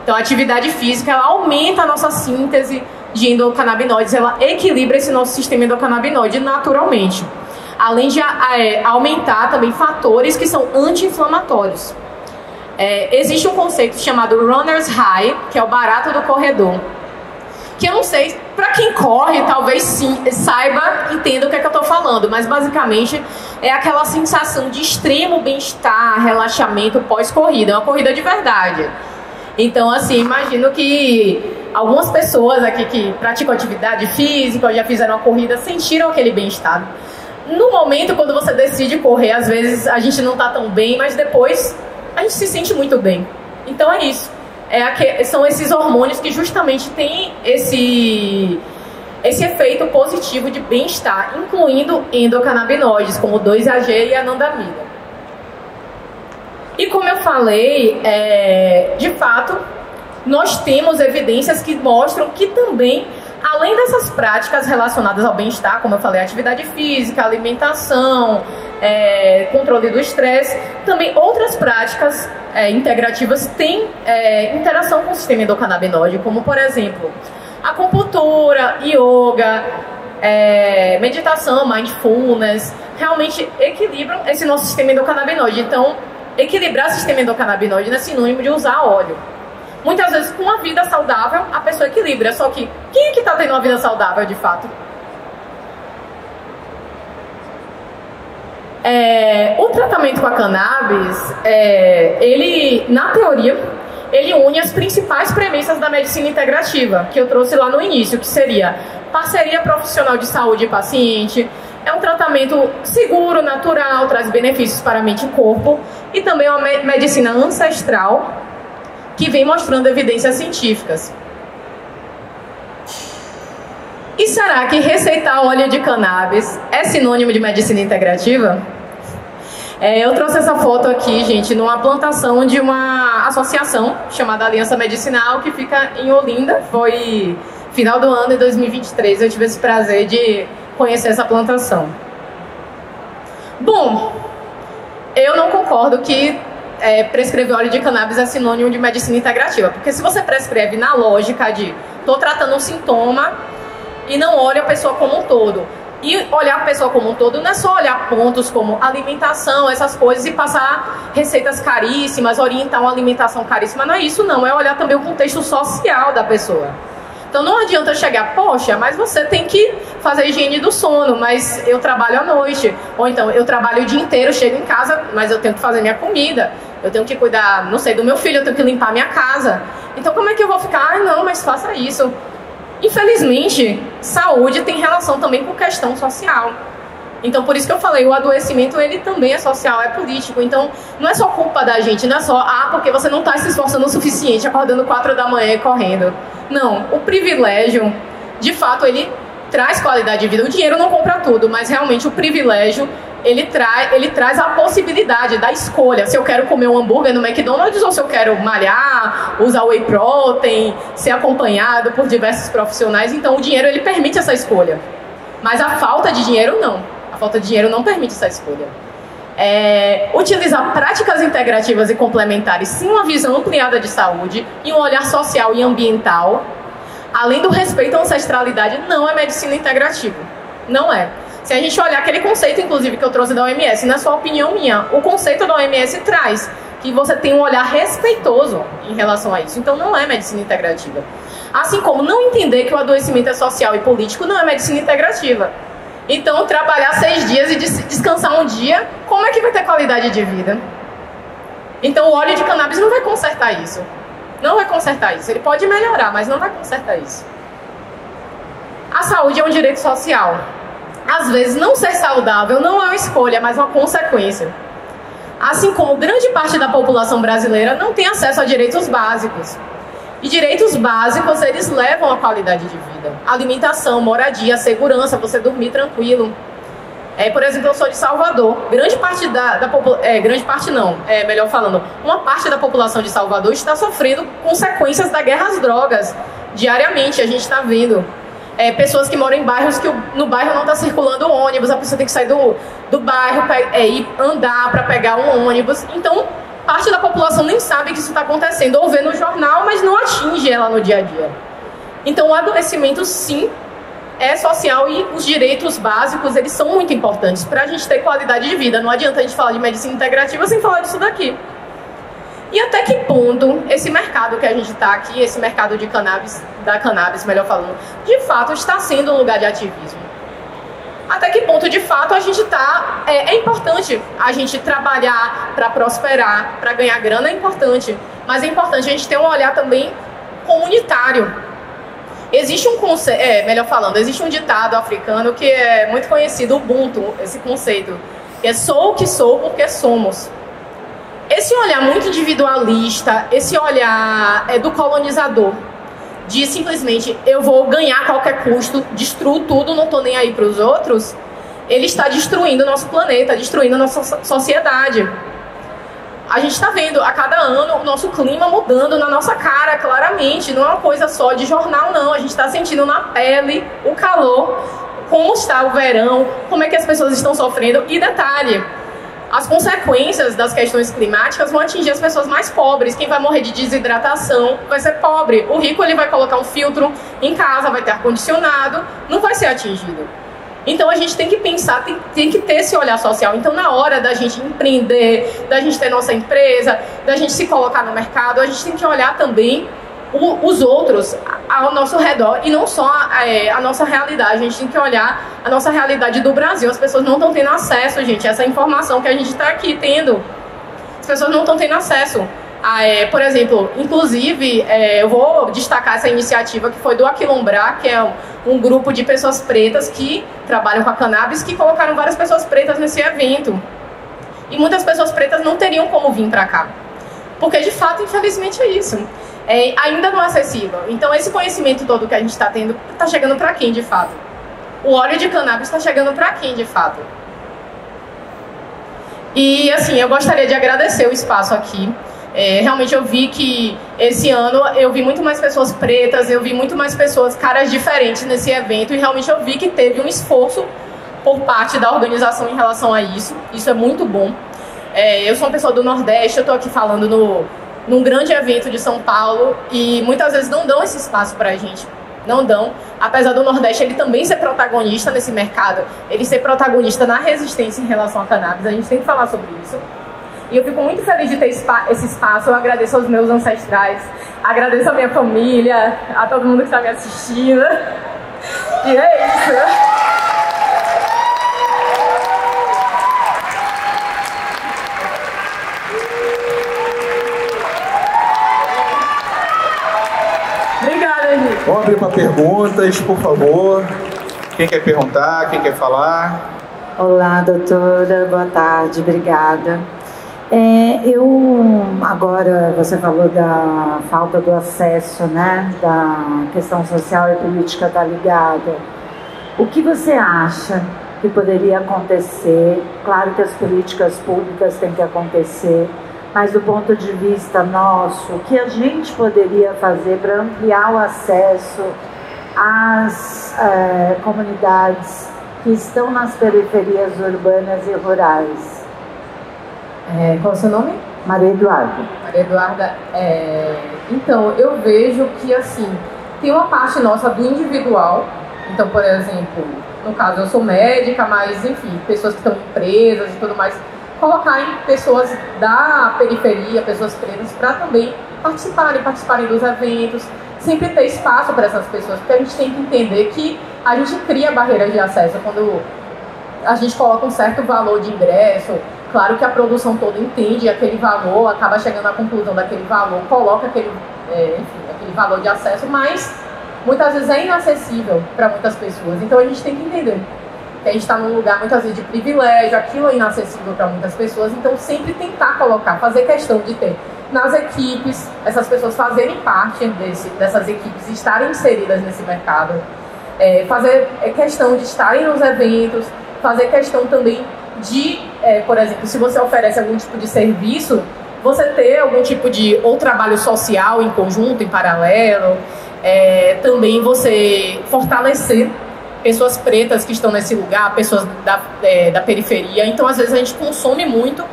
Então, a atividade física, ela aumenta a nossa síntese de endocannabinoides, ela equilibra esse nosso sistema endocannabinoide naturalmente. Além de aumentar também fatores que são anti-inflamatórios. Existe um conceito chamado runner's high, que é o barato do corredor. Que eu não sei, para quem corre, talvez sim, saiba, entenda o que é que eu estou falando, mas basicamente é aquela sensação de extremo bem-estar, relaxamento pós-corrida, é uma corrida de verdade. Então, assim, imagino que algumas pessoas aqui que praticam atividade física ou já fizeram uma corrida sentiram aquele bem-estar. No momento, quando você decide correr, às vezes a gente não está tão bem, mas depois a gente se sente muito bem. Então é isso. São esses hormônios que justamente têm esse efeito positivo de bem-estar, incluindo endocannabinoides, como o 2-AG e a anandamida. E como eu falei, de fato, nós temos evidências que mostram que também, além dessas práticas relacionadas ao bem-estar, como eu falei, atividade física, alimentação, controle do estresse, também outras práticas integrativas têm interação com o sistema endocannabinoide, como, por exemplo, acupuntura, yoga, meditação, mindfulness, realmente equilibram esse nosso sistema endocannabinoide. Então, equilibrar o sistema endocannabinoide não é sinônimo de usar óleo. Muitas vezes, com uma vida saudável, a pessoa equilibra. Só que, quem é que está tendo uma vida saudável, de fato? O tratamento com a cannabis, ele, na teoria, ele une as principais premissas da medicina integrativa, que eu trouxe lá no início, que seria parceria profissional de saúde e paciente, é um tratamento seguro, natural, traz benefícios para a mente e corpo, e também uma medicina ancestral, que vem mostrando evidências científicas. E será que receitar óleo de cannabis é sinônimo de medicina integrativa? Eu trouxe essa foto aqui, gente, numa plantação de uma associação chamada Aliança Medicinal, que fica em Olinda. Foi final do ano de 2023, eu tive esse prazer de conhecer essa plantação. Bom, eu não concordo que prescrever óleo de cannabis é sinônimo de medicina integrativa, porque se você prescreve na lógica de estou tratando um sintoma e não olha a pessoa como um todo, e olhar a pessoa como um todo não é só olhar pontos como alimentação, essas coisas, e passar receitas caríssimas, orientar uma alimentação caríssima, não é isso não, é olhar também o contexto social da pessoa. Então não adianta chegar, poxa, mas você tem que fazer a higiene do sono, mas eu trabalho à noite. Ou então, eu trabalho o dia inteiro, chego em casa, mas eu tenho que fazer minha comida. Eu tenho que cuidar, não sei, do meu filho, eu tenho que limpar minha casa. Então como é que eu vou ficar? Ah, não, mas faça isso. Infelizmente, saúde tem relação também com questão social. Então, por isso que eu falei, o adoecimento, ele também é social, é político. Então, não é só culpa da gente, não é só, porque você não está se esforçando o suficiente, acordando 4 da manhã e correndo. Não, o privilégio, de fato, ele traz qualidade de vida. O dinheiro não compra tudo, mas realmente o privilégio, ele traz a possibilidade da escolha. Se eu quero comer um hambúrguer no McDonald's ou se eu quero malhar, usar whey protein, ser acompanhado por diversos profissionais. Então, o dinheiro, ele permite essa escolha. Mas a falta de dinheiro, não. A falta de dinheiro não permite essa escolha. Utilizar práticas integrativas e complementares sem uma visão ampliada de saúde e um olhar social e ambiental, além do respeito à ancestralidade, não é medicina integrativa. Não é. Se a gente olhar aquele conceito, inclusive, que eu trouxe da OMS, não é só opinião minha, o conceito da OMS traz que você tem um olhar respeitoso em relação a isso. Então não é medicina integrativa. Assim como não entender que o adoecimento é social e político não é medicina integrativa. Então, trabalhar 6 dias e descansar um dia, como é que vai ter qualidade de vida? Então, o óleo de cannabis não vai consertar isso. Não vai consertar isso. Ele pode melhorar, mas não vai consertar isso. A saúde é um direito social. Às vezes, não ser saudável não é uma escolha, mas uma consequência. Assim como grande parte da população brasileira não tem acesso a direitos básicos. E direitos básicos, eles levam à qualidade de vida. Alimentação, moradia, segurança, você dormir tranquilo. Por exemplo, eu sou de Salvador. Grande parte grande parte não, melhor falando, uma parte da população de Salvador está sofrendo consequências da guerra às drogas. Diariamente, a gente está vendo pessoas que moram em bairros que no bairro não está circulando ônibus, a pessoa tem que sair do bairro e andar para pegar um ônibus. Então, parte da população nem sabe que isso está acontecendo, ou vê no jornal, mas não atinge ela no dia a dia. Então, o adoecimento, sim, é social, e os direitos básicos, eles são muito importantes para a gente ter qualidade de vida. Não adianta a gente falar de medicina integrativa sem falar disso daqui. E até que ponto esse mercado que a gente está aqui, esse mercado de cannabis, melhor falando, de fato está sendo um lugar de ativismo? Até que ponto, de fato, a gente está... É importante a gente trabalhar para prosperar, para ganhar grana, é importante. Mas é importante a gente ter um olhar também comunitário. Existe um conceito, melhor falando, existe um ditado africano que é muito conhecido, Ubuntu, esse conceito, que é sou o que sou porque somos. Esse olhar muito individualista, esse olhar do colonizador, de simplesmente eu vou ganhar a qualquer custo, destruo tudo, não estou nem aí para os outros, ele está destruindo o nosso planeta, destruindo a nossa sociedade. A gente está vendo a cada ano o nosso clima mudando na nossa cara, claramente. Não é uma coisa só de jornal, não. A gente está sentindo na pele o calor, como está o verão, como é que as pessoas estão sofrendo. E detalhe, as consequências das questões climáticas vão atingir as pessoas mais pobres. Quem vai morrer de desidratação vai ser pobre. O rico, ele vai colocar um filtro em casa, vai ter ar-condicionado, não vai ser atingido. Então a gente tem que pensar, tem que ter esse olhar social. Então, na hora da gente empreender, da gente ter nossa empresa, da gente se colocar no mercado, a gente tem que olhar também os outros ao nosso redor e não só a nossa realidade. A gente tem que olhar a nossa realidade do Brasil. As pessoas não estão tendo acesso, gente, a essa informação que a gente está aqui tendo. As pessoas não estão tendo acesso. Por exemplo, inclusive, eu vou destacar essa iniciativa que foi do Aquilombrar, que é um grupo de pessoas pretas que trabalham com a cannabis, que colocaram várias pessoas pretas nesse evento. E muitas pessoas pretas não teriam como vir para cá. Porque, de fato, infelizmente é isso. Ainda não é acessível. Então, esse conhecimento todo que a gente está tendo, está chegando para quem, de fato? O óleo de cannabis está chegando para quem, de fato? E, assim, eu gostaria de agradecer o espaço aqui. Realmente eu vi que esse ano eu vi muito mais pessoas pretas, eu vi muito mais pessoas, caras diferentes nesse evento, e realmente eu vi que teve um esforço por parte da organização em relação a isso. Isso é muito bom. Eu sou uma pessoa do Nordeste, eu estou aqui falando num grande evento de São Paulo, e muitas vezes não dão esse espaço pra gente. Não dão. Apesar do Nordeste ele também ser protagonista nesse mercado, ele ser protagonista na resistência em relação à cannabis, a gente tem que falar sobre isso. E eu fico muito feliz de ter esse espaço. Eu agradeço aos meus ancestrais, agradeço a minha família, a todo mundo que está me assistindo. E é isso. Obrigada, gente. Vamos abrir para perguntas, por favor. Quem quer perguntar, quem quer falar? Olá, doutora. Boa tarde. Obrigada. Agora você falou da falta do acesso, né? Da questão social e política tá ligada. O que você acha que poderia acontecer? Claro que as políticas públicas têm que acontecer, mas do ponto de vista nosso, o que a gente poderia fazer para ampliar o acesso às comunidades que estão nas periferias urbanas e rurais? Qual é o seu nome? Maria Eduarda. Maria Eduarda, então, eu vejo que, assim, tem uma parte nossa do individual. Então, por exemplo, no caso, eu sou médica, mas, enfim, pessoas que estão em empresas e tudo mais, colocar em pessoas da periferia, pessoas pretas, para também participarem dos eventos, sempre ter espaço para essas pessoas, porque a gente tem que entender que a gente cria barreiras de acesso quando a gente coloca um certo valor de ingresso. Claro que a produção toda entende aquele valor, acaba chegando à conclusão daquele valor, coloca aquele valor de acesso, mas muitas vezes é inacessível para muitas pessoas. Então a gente tem que entender que a gente está num lugar muitas vezes de privilégio, aquilo é inacessível para muitas pessoas, então sempre tentar colocar, fazer questão de ter nas equipes, essas pessoas fazerem parte dessas equipes, estarem inseridas nesse mercado, fazer questão de estarem nos eventos, fazer questão também de, por exemplo, se você oferece algum tipo de serviço, você ter algum tipo de ou trabalho social em conjunto, em paralelo, também você fortalecer pessoas pretas que estão nesse lugar, pessoas da periferia. Então, às vezes, a gente consome muito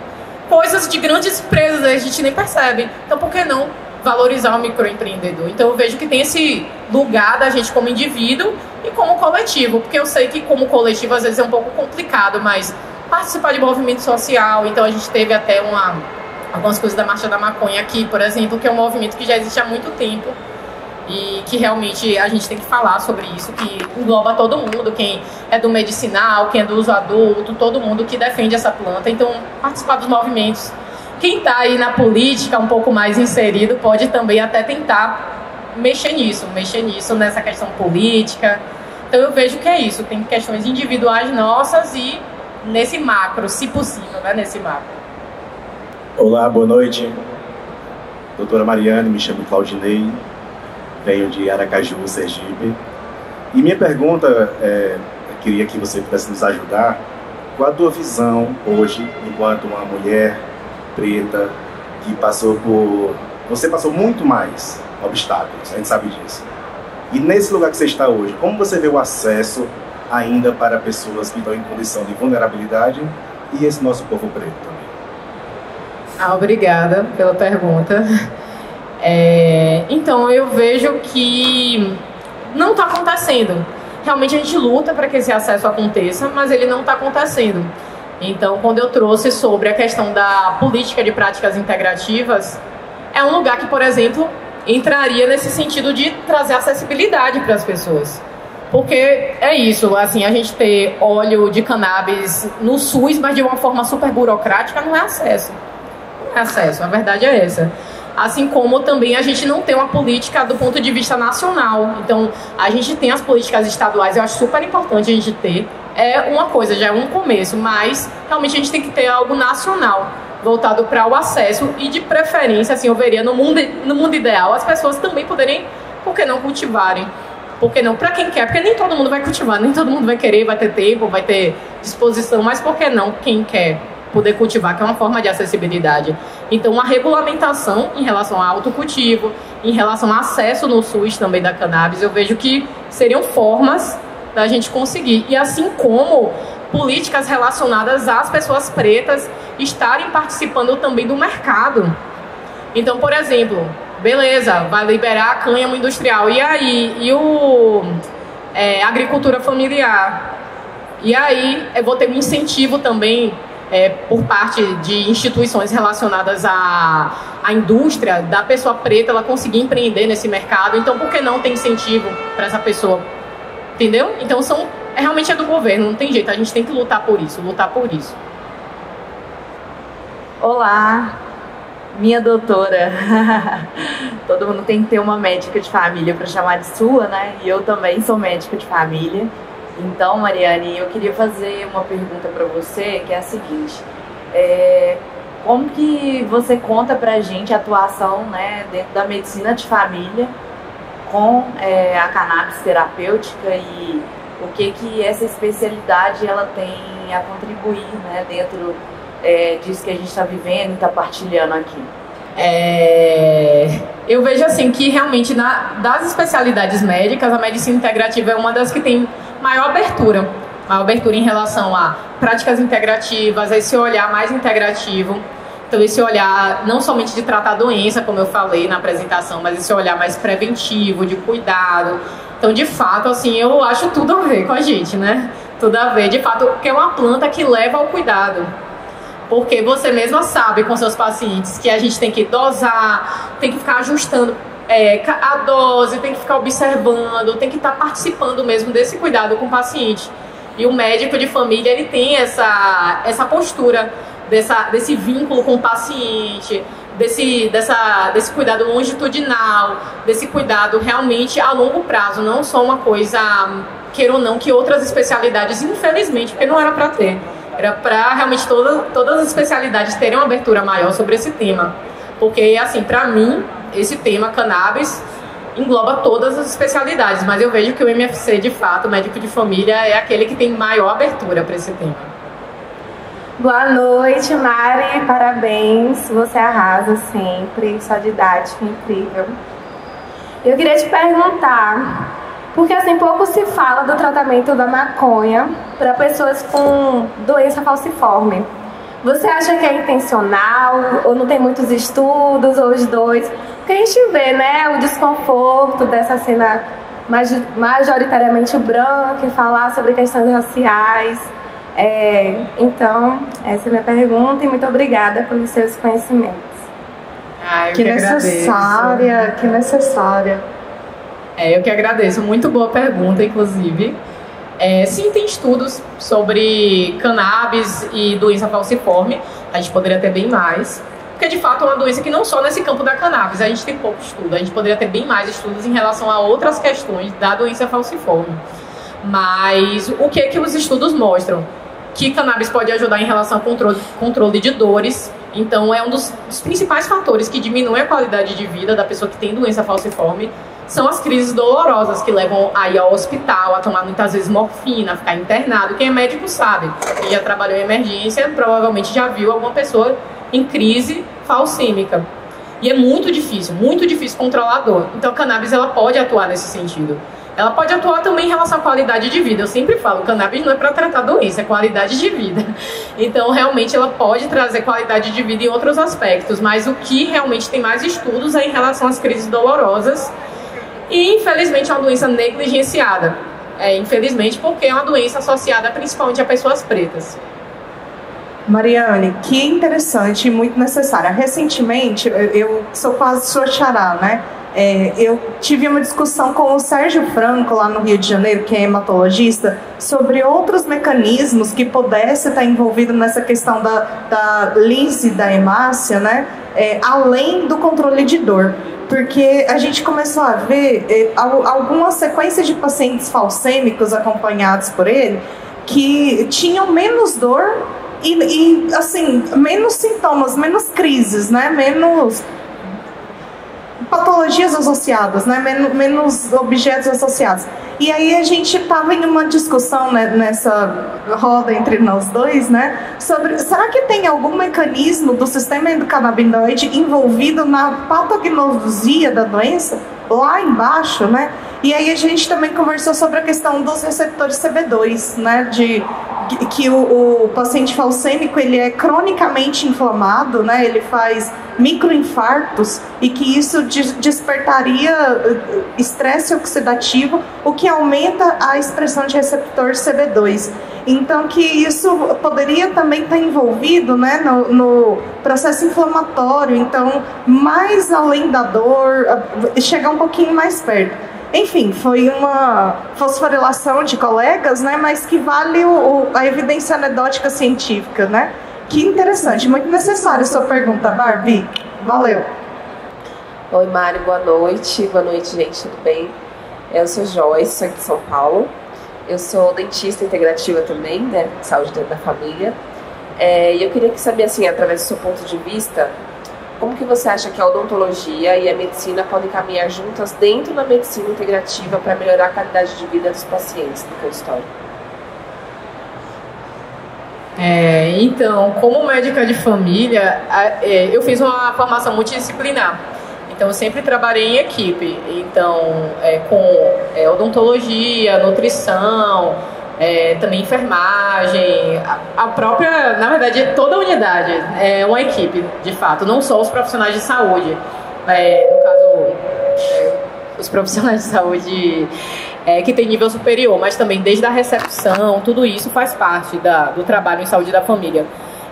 coisas de grandes empresas, a gente nem percebe. Então, por que não valorizar o microempreendedor? Então, eu vejo que tem esse lugar da gente como indivíduo e como coletivo, porque eu sei que como coletivo, às vezes, é um pouco complicado, mas participar de movimento social, então a gente teve até algumas coisas da Marcha da Maconha aqui, por exemplo, que é um movimento que já existe há muito tempo, e que realmente a gente tem que falar sobre isso, que engloba todo mundo, quem é do medicinal, quem é do uso adulto, todo mundo que defende essa planta. Então, participar dos movimentos. Quem está aí na política um pouco mais inserido pode também até tentar mexer nisso, nessa questão política. Então, eu vejo que é isso, tem questões individuais nossas e nesse macro, se possível, né, nesse macro. Olá, boa noite. Doutora Mariane, me chamo Claudinei. Venho de Aracaju, Sergipe. E minha pergunta, eu queria que você pudesse nos ajudar. Qual a tua visão hoje, enquanto uma mulher preta que passou por... Você passou muito mais obstáculos, a gente sabe disso. E nesse lugar que você está hoje, como você vê o acesso ainda para pessoas que estão em condição de vulnerabilidade e esse nosso povo preto também? Obrigada pela pergunta. Então, eu vejo que não está acontecendo. Realmente a gente luta para que esse acesso aconteça, mas ele não está acontecendo. Então, quando eu trouxe sobre a questão da política de práticas integrativas, é um lugar que, por exemplo, entraria nesse sentido de trazer acessibilidade para as pessoas. Porque é isso, assim, a gente ter óleo de cannabis no SUS, mas de uma forma super burocrática, não é acesso. Não é acesso, a verdade é essa. Assim como também a gente não tem uma política do ponto de vista nacional. Então, a gente tem as políticas estaduais, eu acho super importante a gente ter. É uma coisa, já é um começo, mas realmente a gente tem que ter algo nacional, voltado para o acesso e de preferência, assim, eu veria no mundo ideal, as pessoas também poderem, por que não cultivarem? Por que não? Para quem quer, porque nem todo mundo vai cultivar, nem todo mundo vai querer, vai ter tempo, vai ter disposição, mas por que não quem quer poder cultivar, que é uma forma de acessibilidade. Então, uma regulamentação em relação ao autocultivo, em relação ao acesso no SUS também da cannabis, eu vejo que seriam formas da gente conseguir. E assim como políticas relacionadas às pessoas pretas estarem participando também do mercado. Então, por exemplo, beleza, vai liberar a cânhamo industrial. E aí? E a agricultura familiar? E aí, eu vou ter um incentivo também por parte de instituições relacionadas à indústria, da pessoa preta, ela conseguir empreender nesse mercado. Então, por que não ter incentivo para essa pessoa? Entendeu? Então, realmente é do governo, não tem jeito. A gente tem que lutar por isso, Olá, minha doutora. Todo mundo tem que ter uma médica de família para chamar de sua, né? E eu também sou médica de família. Então, Mariane, eu queria fazer uma pergunta para você, que é a seguinte. Como que você conta pra gente a atuação, né, dentro da medicina de família com a cannabis terapêutica e o que essa especialidade ela tem a contribuir, né, dentro disso que a gente está vivendo e está partilhando aqui? Eu vejo assim que realmente das especialidades médicas, a medicina integrativa é uma das que tem maior abertura em relação a práticas integrativas, a esse olhar mais integrativo. Então, esse olhar não somente de tratar a doença, como eu falei na apresentação, mas esse olhar mais preventivo, de cuidado. Então, de fato, assim, eu acho tudo a ver com a gente, né? Tudo a ver, de fato, porque é uma planta que leva ao cuidado. Porque você mesma sabe com seus pacientes que a gente tem que dosar, tem que ficar ajustando a dose, tem que ficar observando, tem que estar participando mesmo desse cuidado com o paciente. E o médico de família, ele tem essa postura, desse vínculo com o paciente, desse cuidado longitudinal, desse cuidado realmente a longo prazo, não só uma coisa queira ou não, que outras especialidades, infelizmente, porque não era para ter. Era para realmente todas as especialidades terem uma abertura maior sobre esse tema. Porque, assim, para mim, esse tema, cannabis, engloba todas as especialidades, mas eu vejo que o MFC, de fato, o médico de família, é aquele que tem maior abertura para esse tema. Boa noite, Mari, parabéns, você arrasa sempre, sua didática é incrível. Eu queria te perguntar, porque assim, pouco se fala do tratamento da maconha para pessoas com doença falciforme. Você acha que é intencional, ou não tem muitos estudos, ou os dois? Porque a gente vê, né, o desconforto dessa cena majoritariamente branca e falar sobre questões raciais. Então, essa é a minha pergunta e muito obrigada pelos seus conhecimentos. Que necessária, que necessária. Eu que agradeço, muito boa pergunta, inclusive. Sim, tem estudos sobre cannabis e doença falciforme, a gente poderia ter bem mais, porque de fato é uma doença que não só nesse campo da cannabis, a gente tem pouco estudo, a gente poderia ter bem mais estudos em relação a outras questões da doença falciforme. Mas o que os estudos mostram? Que cannabis pode ajudar em relação ao controle de dores. Então é um dos principais fatores que diminui a qualidade de vida da pessoa que tem doença falciforme. São as crises dolorosas que levam aí ao hospital, a tomar muitas vezes morfina, a ficar internado. Quem é médico sabe, quem já trabalhou em emergência provavelmente já viu alguma pessoa em crise falcímica. E é muito difícil controlar a dor. Então a cannabis ela pode atuar nesse sentido. Ela pode atuar também em relação à qualidade de vida. Eu sempre falo, o cannabis não é para tratar doença, é qualidade de vida. Então, realmente, ela pode trazer qualidade de vida em outros aspectos, mas o que realmente tem mais estudos é em relação às crises dolorosas e, infelizmente, é uma doença negligenciada. Infelizmente, porque é uma doença associada principalmente a pessoas pretas. Mariane, que interessante e muito necessária. Recentemente, eu sou quase sua xará, né? Eu tive uma discussão com o Sérgio Franco, lá no Rio de Janeiro, que é hematologista, sobre outros mecanismos que pudesse estar envolvido nessa questão da lise da hemácia, né? Além do controle de dor. Porque a gente começou a ver algumas sequências de pacientes falcêmicos acompanhados por ele que tinham menos dor e assim, menos sintomas, menos crises, né? Menos patologias associadas, né? menos objetos associados. E aí a gente estava em uma discussão, né, nessa roda entre nós dois, né, sobre será que tem algum mecanismo do sistema endocannabinoide envolvido na patognosia da doença? Lá embaixo, né? E aí a gente também conversou sobre a questão dos receptores CB2, né? Que o paciente falcêmico, ele é cronicamente inflamado, né? Ele faz microinfartos e que isso despertaria estresse oxidativo, o que aumenta a expressão de receptor CB2. Então, que isso poderia também estar envolvido, né, no processo inflamatório. Então, mais além da dor, chegar um pouquinho mais perto. Enfim, foi uma fosforilação de colegas, né, mas que vale a evidência anedótica científica, né? Que interessante, muito necessária a sua pergunta, Barbie. Valeu. Oi, Mari, boa noite. Boa noite, gente, tudo bem? Eu sou Joyce, sou aqui de São Paulo. Eu sou dentista integrativa também, né, de saúde dentro da família. E eu queria saber, assim, através do seu ponto de vista, como que você acha que a odontologia e a medicina podem caminhar juntas dentro da medicina integrativa para melhorar a qualidade de vida dos pacientes do consultório? Então, como médica de família, eu fiz uma formação multidisciplinar. Então, eu sempre trabalhei em equipe. Então, com odontologia, nutrição, também enfermagem, a própria, na verdade, toda a unidade é uma equipe, de fato, não só os profissionais de saúde. No caso, os profissionais de saúde que tem nível superior, mas também desde a recepção, tudo isso faz parte do trabalho em saúde da família.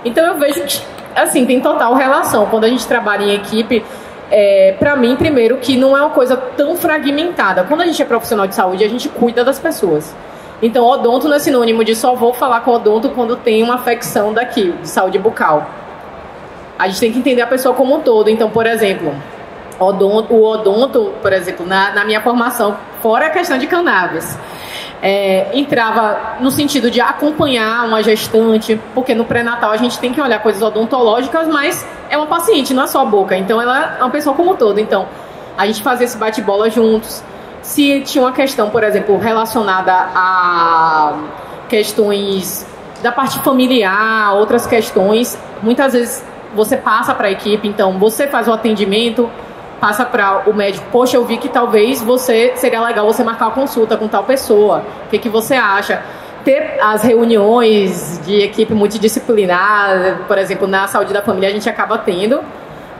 Então, eu vejo que, assim, tem total relação. Quando a gente trabalha em equipe, para mim, primeiro, que não é uma coisa tão fragmentada. Quando a gente é profissional de saúde, a gente cuida das pessoas. Então, odonto não é sinônimo de só vou falar com o odonto quando tem uma afecção daqui, de saúde bucal. A gente tem que entender a pessoa como um todo. Então, por exemplo, o odonto, por exemplo, na minha formação, fora a questão de cannabis, entrava no sentido de acompanhar uma gestante, porque no pré-natal a gente tem que olhar coisas odontológicas, mas é uma paciente, não é só a boca, então ela é uma pessoa como um todo. Então, a gente fazia esse bate-bola juntos. Se tinha uma questão, por exemplo, relacionada a questões da parte familiar, outras questões, muitas vezes você passa para a equipe, então você faz o atendimento, passa para o médico, poxa, eu vi que talvez seria legal você marcar uma consulta com tal pessoa, o que você acha? Ter as reuniões de equipe multidisciplinar, por exemplo, na saúde da família a gente acaba tendo,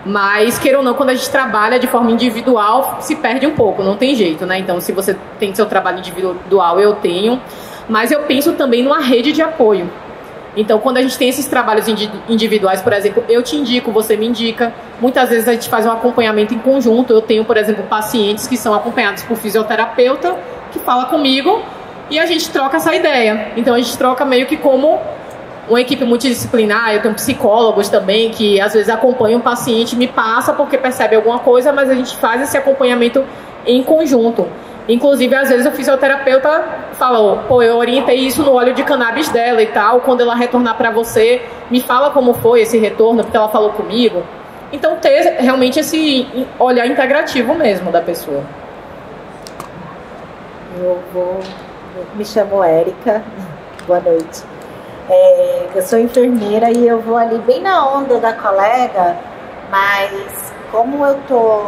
mas, queira ou não, quando a gente trabalha de forma individual, se perde um pouco, não tem jeito, né? Então, se você tem seu trabalho individual, eu tenho, mas eu penso também numa rede de apoio. Então, quando a gente tem esses trabalhos individuais, por exemplo, eu te indico, você me indica, muitas vezes a gente faz um acompanhamento em conjunto. Eu tenho, por exemplo, pacientes que são acompanhados por fisioterapeuta, que fala comigo, e a gente troca essa ideia. Então, a gente troca meio que como uma equipe multidisciplinar. Eu tenho psicólogos também que às vezes acompanham o paciente, me passa porque percebe alguma coisa, mas a gente faz esse acompanhamento em conjunto. Inclusive, às vezes o fisioterapeuta falou, pô, eu orientei isso no óleo de cannabis dela e tal, quando ela retornar para você, me fala como foi esse retorno, porque ela falou comigo. Então, ter realmente esse olhar integrativo mesmo da pessoa. Me chamo Érica, boa noite. Eu sou enfermeira e eu vou ali bem na onda da colega, mas como eu tô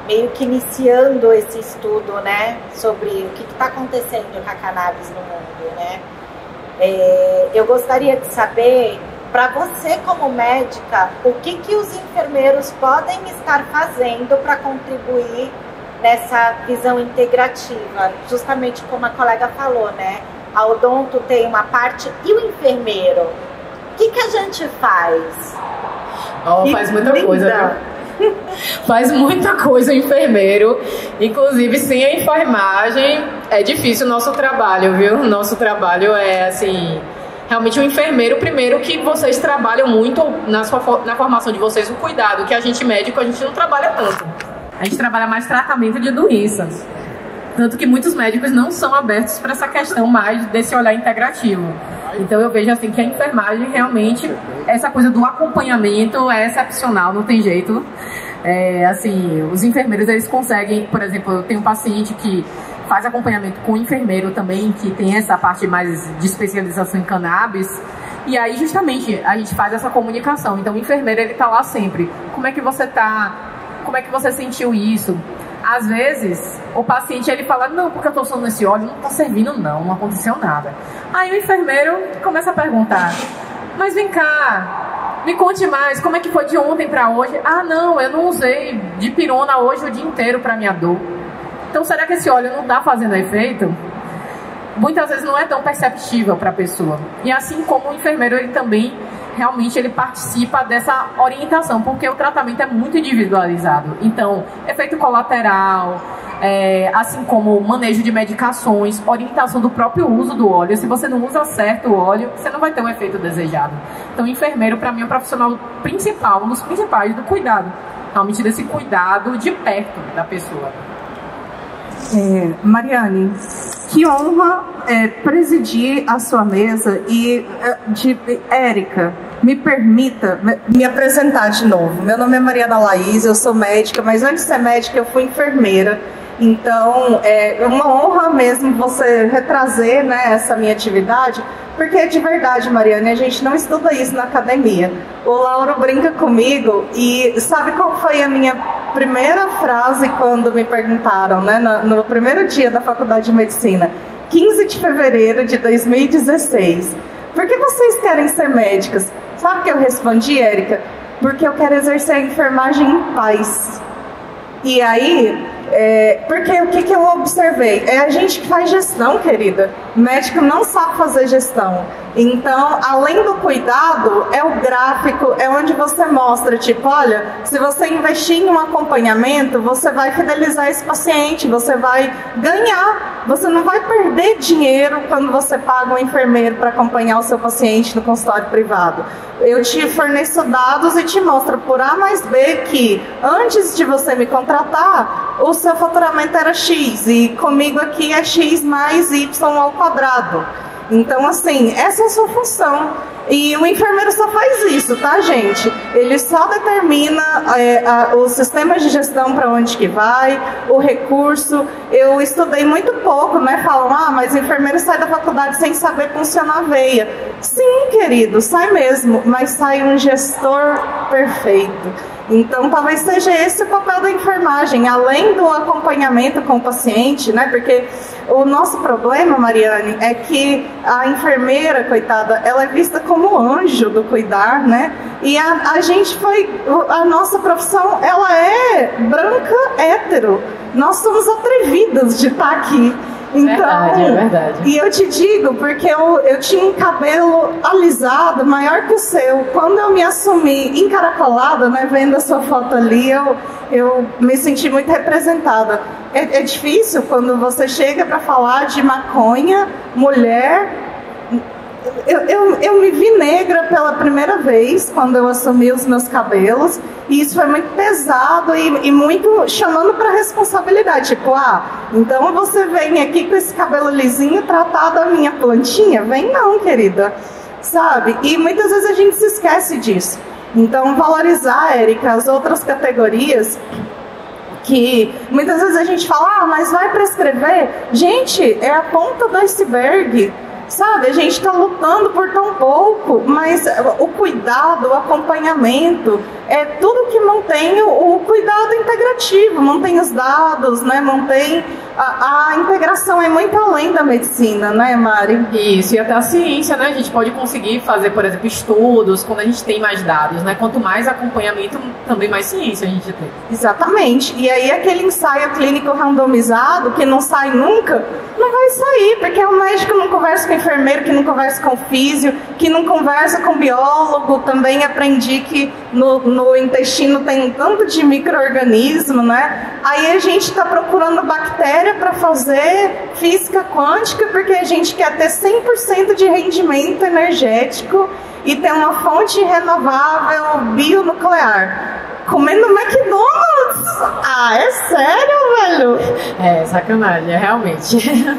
meio que iniciando esse estudo, né, sobre o que está acontecendo com a cannabis no mundo, né, eu gostaria de saber, para você como médica, o que os enfermeiros podem estar fazendo para contribuir nessa visão integrativa, justamente como a colega falou, né? A odonto tem uma parte e o enfermeiro. O que a gente faz? Faz muita coisa, viu? Faz muita coisa o enfermeiro. Inclusive, sem a enfermagem, é difícil o nosso trabalho, viu? Nosso trabalho é, assim... Realmente o enfermeiro, primeiro, que vocês trabalham muito na formação de vocês, o cuidado, que a gente médico, a gente não trabalha tanto. A gente trabalha mais tratamento de doenças. Tanto que muitos médicos não são abertos para essa questão mais desse olhar integrativo. Então eu vejo assim que a enfermagem realmente, essa coisa do acompanhamento é excepcional, não tem jeito. Assim, os enfermeiros, eles conseguem, por exemplo, eu tenho um paciente que faz acompanhamento com o enfermeiro também, que tem essa parte mais de especialização em cannabis. E aí justamente a gente faz essa comunicação. Então o enfermeiro, ele tá lá sempre. Como é que você tá? Como é que você sentiu isso? Às vezes, o paciente, ele fala, não, porque eu tô usando esse óleo, não tá servindo não aconteceu nada. Aí o enfermeiro começa a perguntar, mas vem cá, me conte mais, como é que foi de ontem pra hoje? Ah, não, eu não usei dipirona hoje o dia inteiro pra minha dor. Então, será que esse óleo não tá fazendo efeito? Muitas vezes não é tão perceptível para a pessoa. E assim como o enfermeiro, ele também realmente ele participa dessa orientação, porque o tratamento é muito individualizado. Então, efeito colateral, assim como manejo de medicações, orientação do próprio uso do óleo. Se você não usa certo o óleo, você não vai ter um efeito desejado. Então, o enfermeiro, para mim, é o profissional principal, um dos principais do cuidado. Realmente desse cuidado de perto da pessoa. Mariane, que honra presidir a sua mesa e, Érica, me permita me apresentar de novo. Meu nome é Mariana Laís, eu sou médica, mas antes de ser médica eu fui enfermeira. Então, é uma honra mesmo você retrazer, né, essa minha atividade, porque de verdade, Mariane, a gente não estuda isso na academia. O Lauro brinca comigo e sabe qual foi a minha primeira frase quando me perguntaram, né, no primeiro dia da faculdade de medicina, 15 de fevereiro de 2016. Por que vocês querem ser médicas? Sabe o que eu respondi, Érica? Porque eu quero exercer a enfermagem em paz. E aí, porque o que eu observei? É a gente que faz gestão, querida. médico não sabe fazer gestão. Então, além do cuidado, é o gráfico, é onde você mostra, tipo, olha, se você investir em um acompanhamento, você vai fidelizar esse paciente, você vai ganhar, você não vai perder dinheiro quando você paga um enfermeiro para acompanhar o seu paciente no consultório privado. Eu te forneço dados e te mostro por A mais B que antes de você me contratar, o seu faturamento era X e comigo aqui é X mais Y ao quadrado. Então, assim, essa é a sua função. E o enfermeiro só faz isso, tá, gente? Ele só determina os sistemas de gestão para onde que vai, o recurso. Eu estudei muito pouco, né? Falam, mas o enfermeiro sai da faculdade sem saber funcionar a veia. Sim, querido, sai mesmo, mas sai um gestor perfeito. Então, talvez seja esse o papel da enfermagem, além do acompanhamento com o paciente, né? Porque o nosso problema, Mariane, é que a enfermeira, coitada, ela é vista como anjo do cuidar, né? E a nossa profissão, ela é branca, hétero. Nós somos atrevidas de estar aqui. Então, é verdade. E eu te digo, porque eu tinha um cabelo alisado, maior que o seu. Quando eu me assumi encaracolada, né, vendo a sua foto ali, eu me senti muito representada. É difícil quando você chega para falar de maconha, mulher. Eu me vi negra pela primeira vez quando eu assumi os meus cabelos, e isso foi muito pesado e muito chamando para responsabilidade, tipo, então você vem aqui com esse cabelo lisinho tratar da minha plantinha? Vem não, querida, sabe? E muitas vezes a gente se esquece disso. Então, valorizar, Érica, as outras categorias que muitas vezes a gente fala, mas vai prescrever? Gente, é a ponta do iceberg. Sabe, a gente está lutando por tão pouco, mas o cuidado, o acompanhamento, é tudo que mantém o cuidado integrativo, mantém os dados, né, mantém a integração é muito além da medicina, né, Mari? Isso, e até a ciência, né, a gente pode conseguir fazer, por exemplo, estudos quando a gente tem mais dados, né, quanto mais acompanhamento, também mais ciência a gente tem. Exatamente, e aí aquele ensaio clínico randomizado, que não sai nunca, não vai sair, porque o médico não conversa com o enfermeiro, que não conversa com o físio, que não conversa com o biólogo. Também aprendi que no intestino tem um tanto de micro-organismo, né? Aí a gente está procurando bactéria para fazer física quântica, porque a gente quer ter 100% de rendimento energético e ter uma fonte renovável bionuclear. Comendo McDonald's! É sério, velho? É sacanagem, realmente.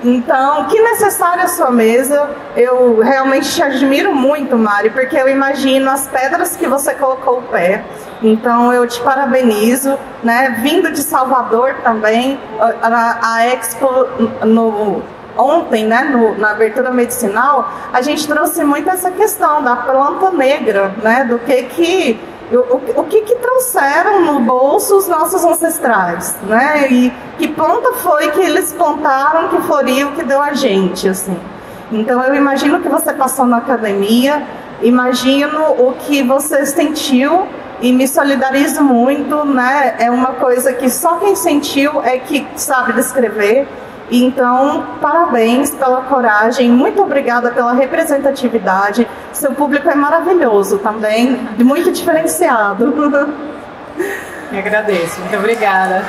Então, que necessária a sua mesa. Eu realmente te admiro muito, Mari, porque eu imagino as pedras que você colocou o pé. Então, eu te parabenizo, né? Vindo de Salvador também, a Expo ontem, né, na abertura medicinal, a gente trouxe muito essa questão da planta negra, né? Do o que trouxeram no bolso os nossos ancestrais, né? E que planta foi que eles plantaram, que floriu, que deu a gente, assim. Então eu imagino que você passou na academia, imagino o que você sentiu e me solidarizo muito, né? É uma coisa que só quem sentiu é que sabe descrever. Então, parabéns pela coragem, muito obrigada pela representatividade. Seu público é maravilhoso também, muito diferenciado. Eu agradeço, muito obrigada.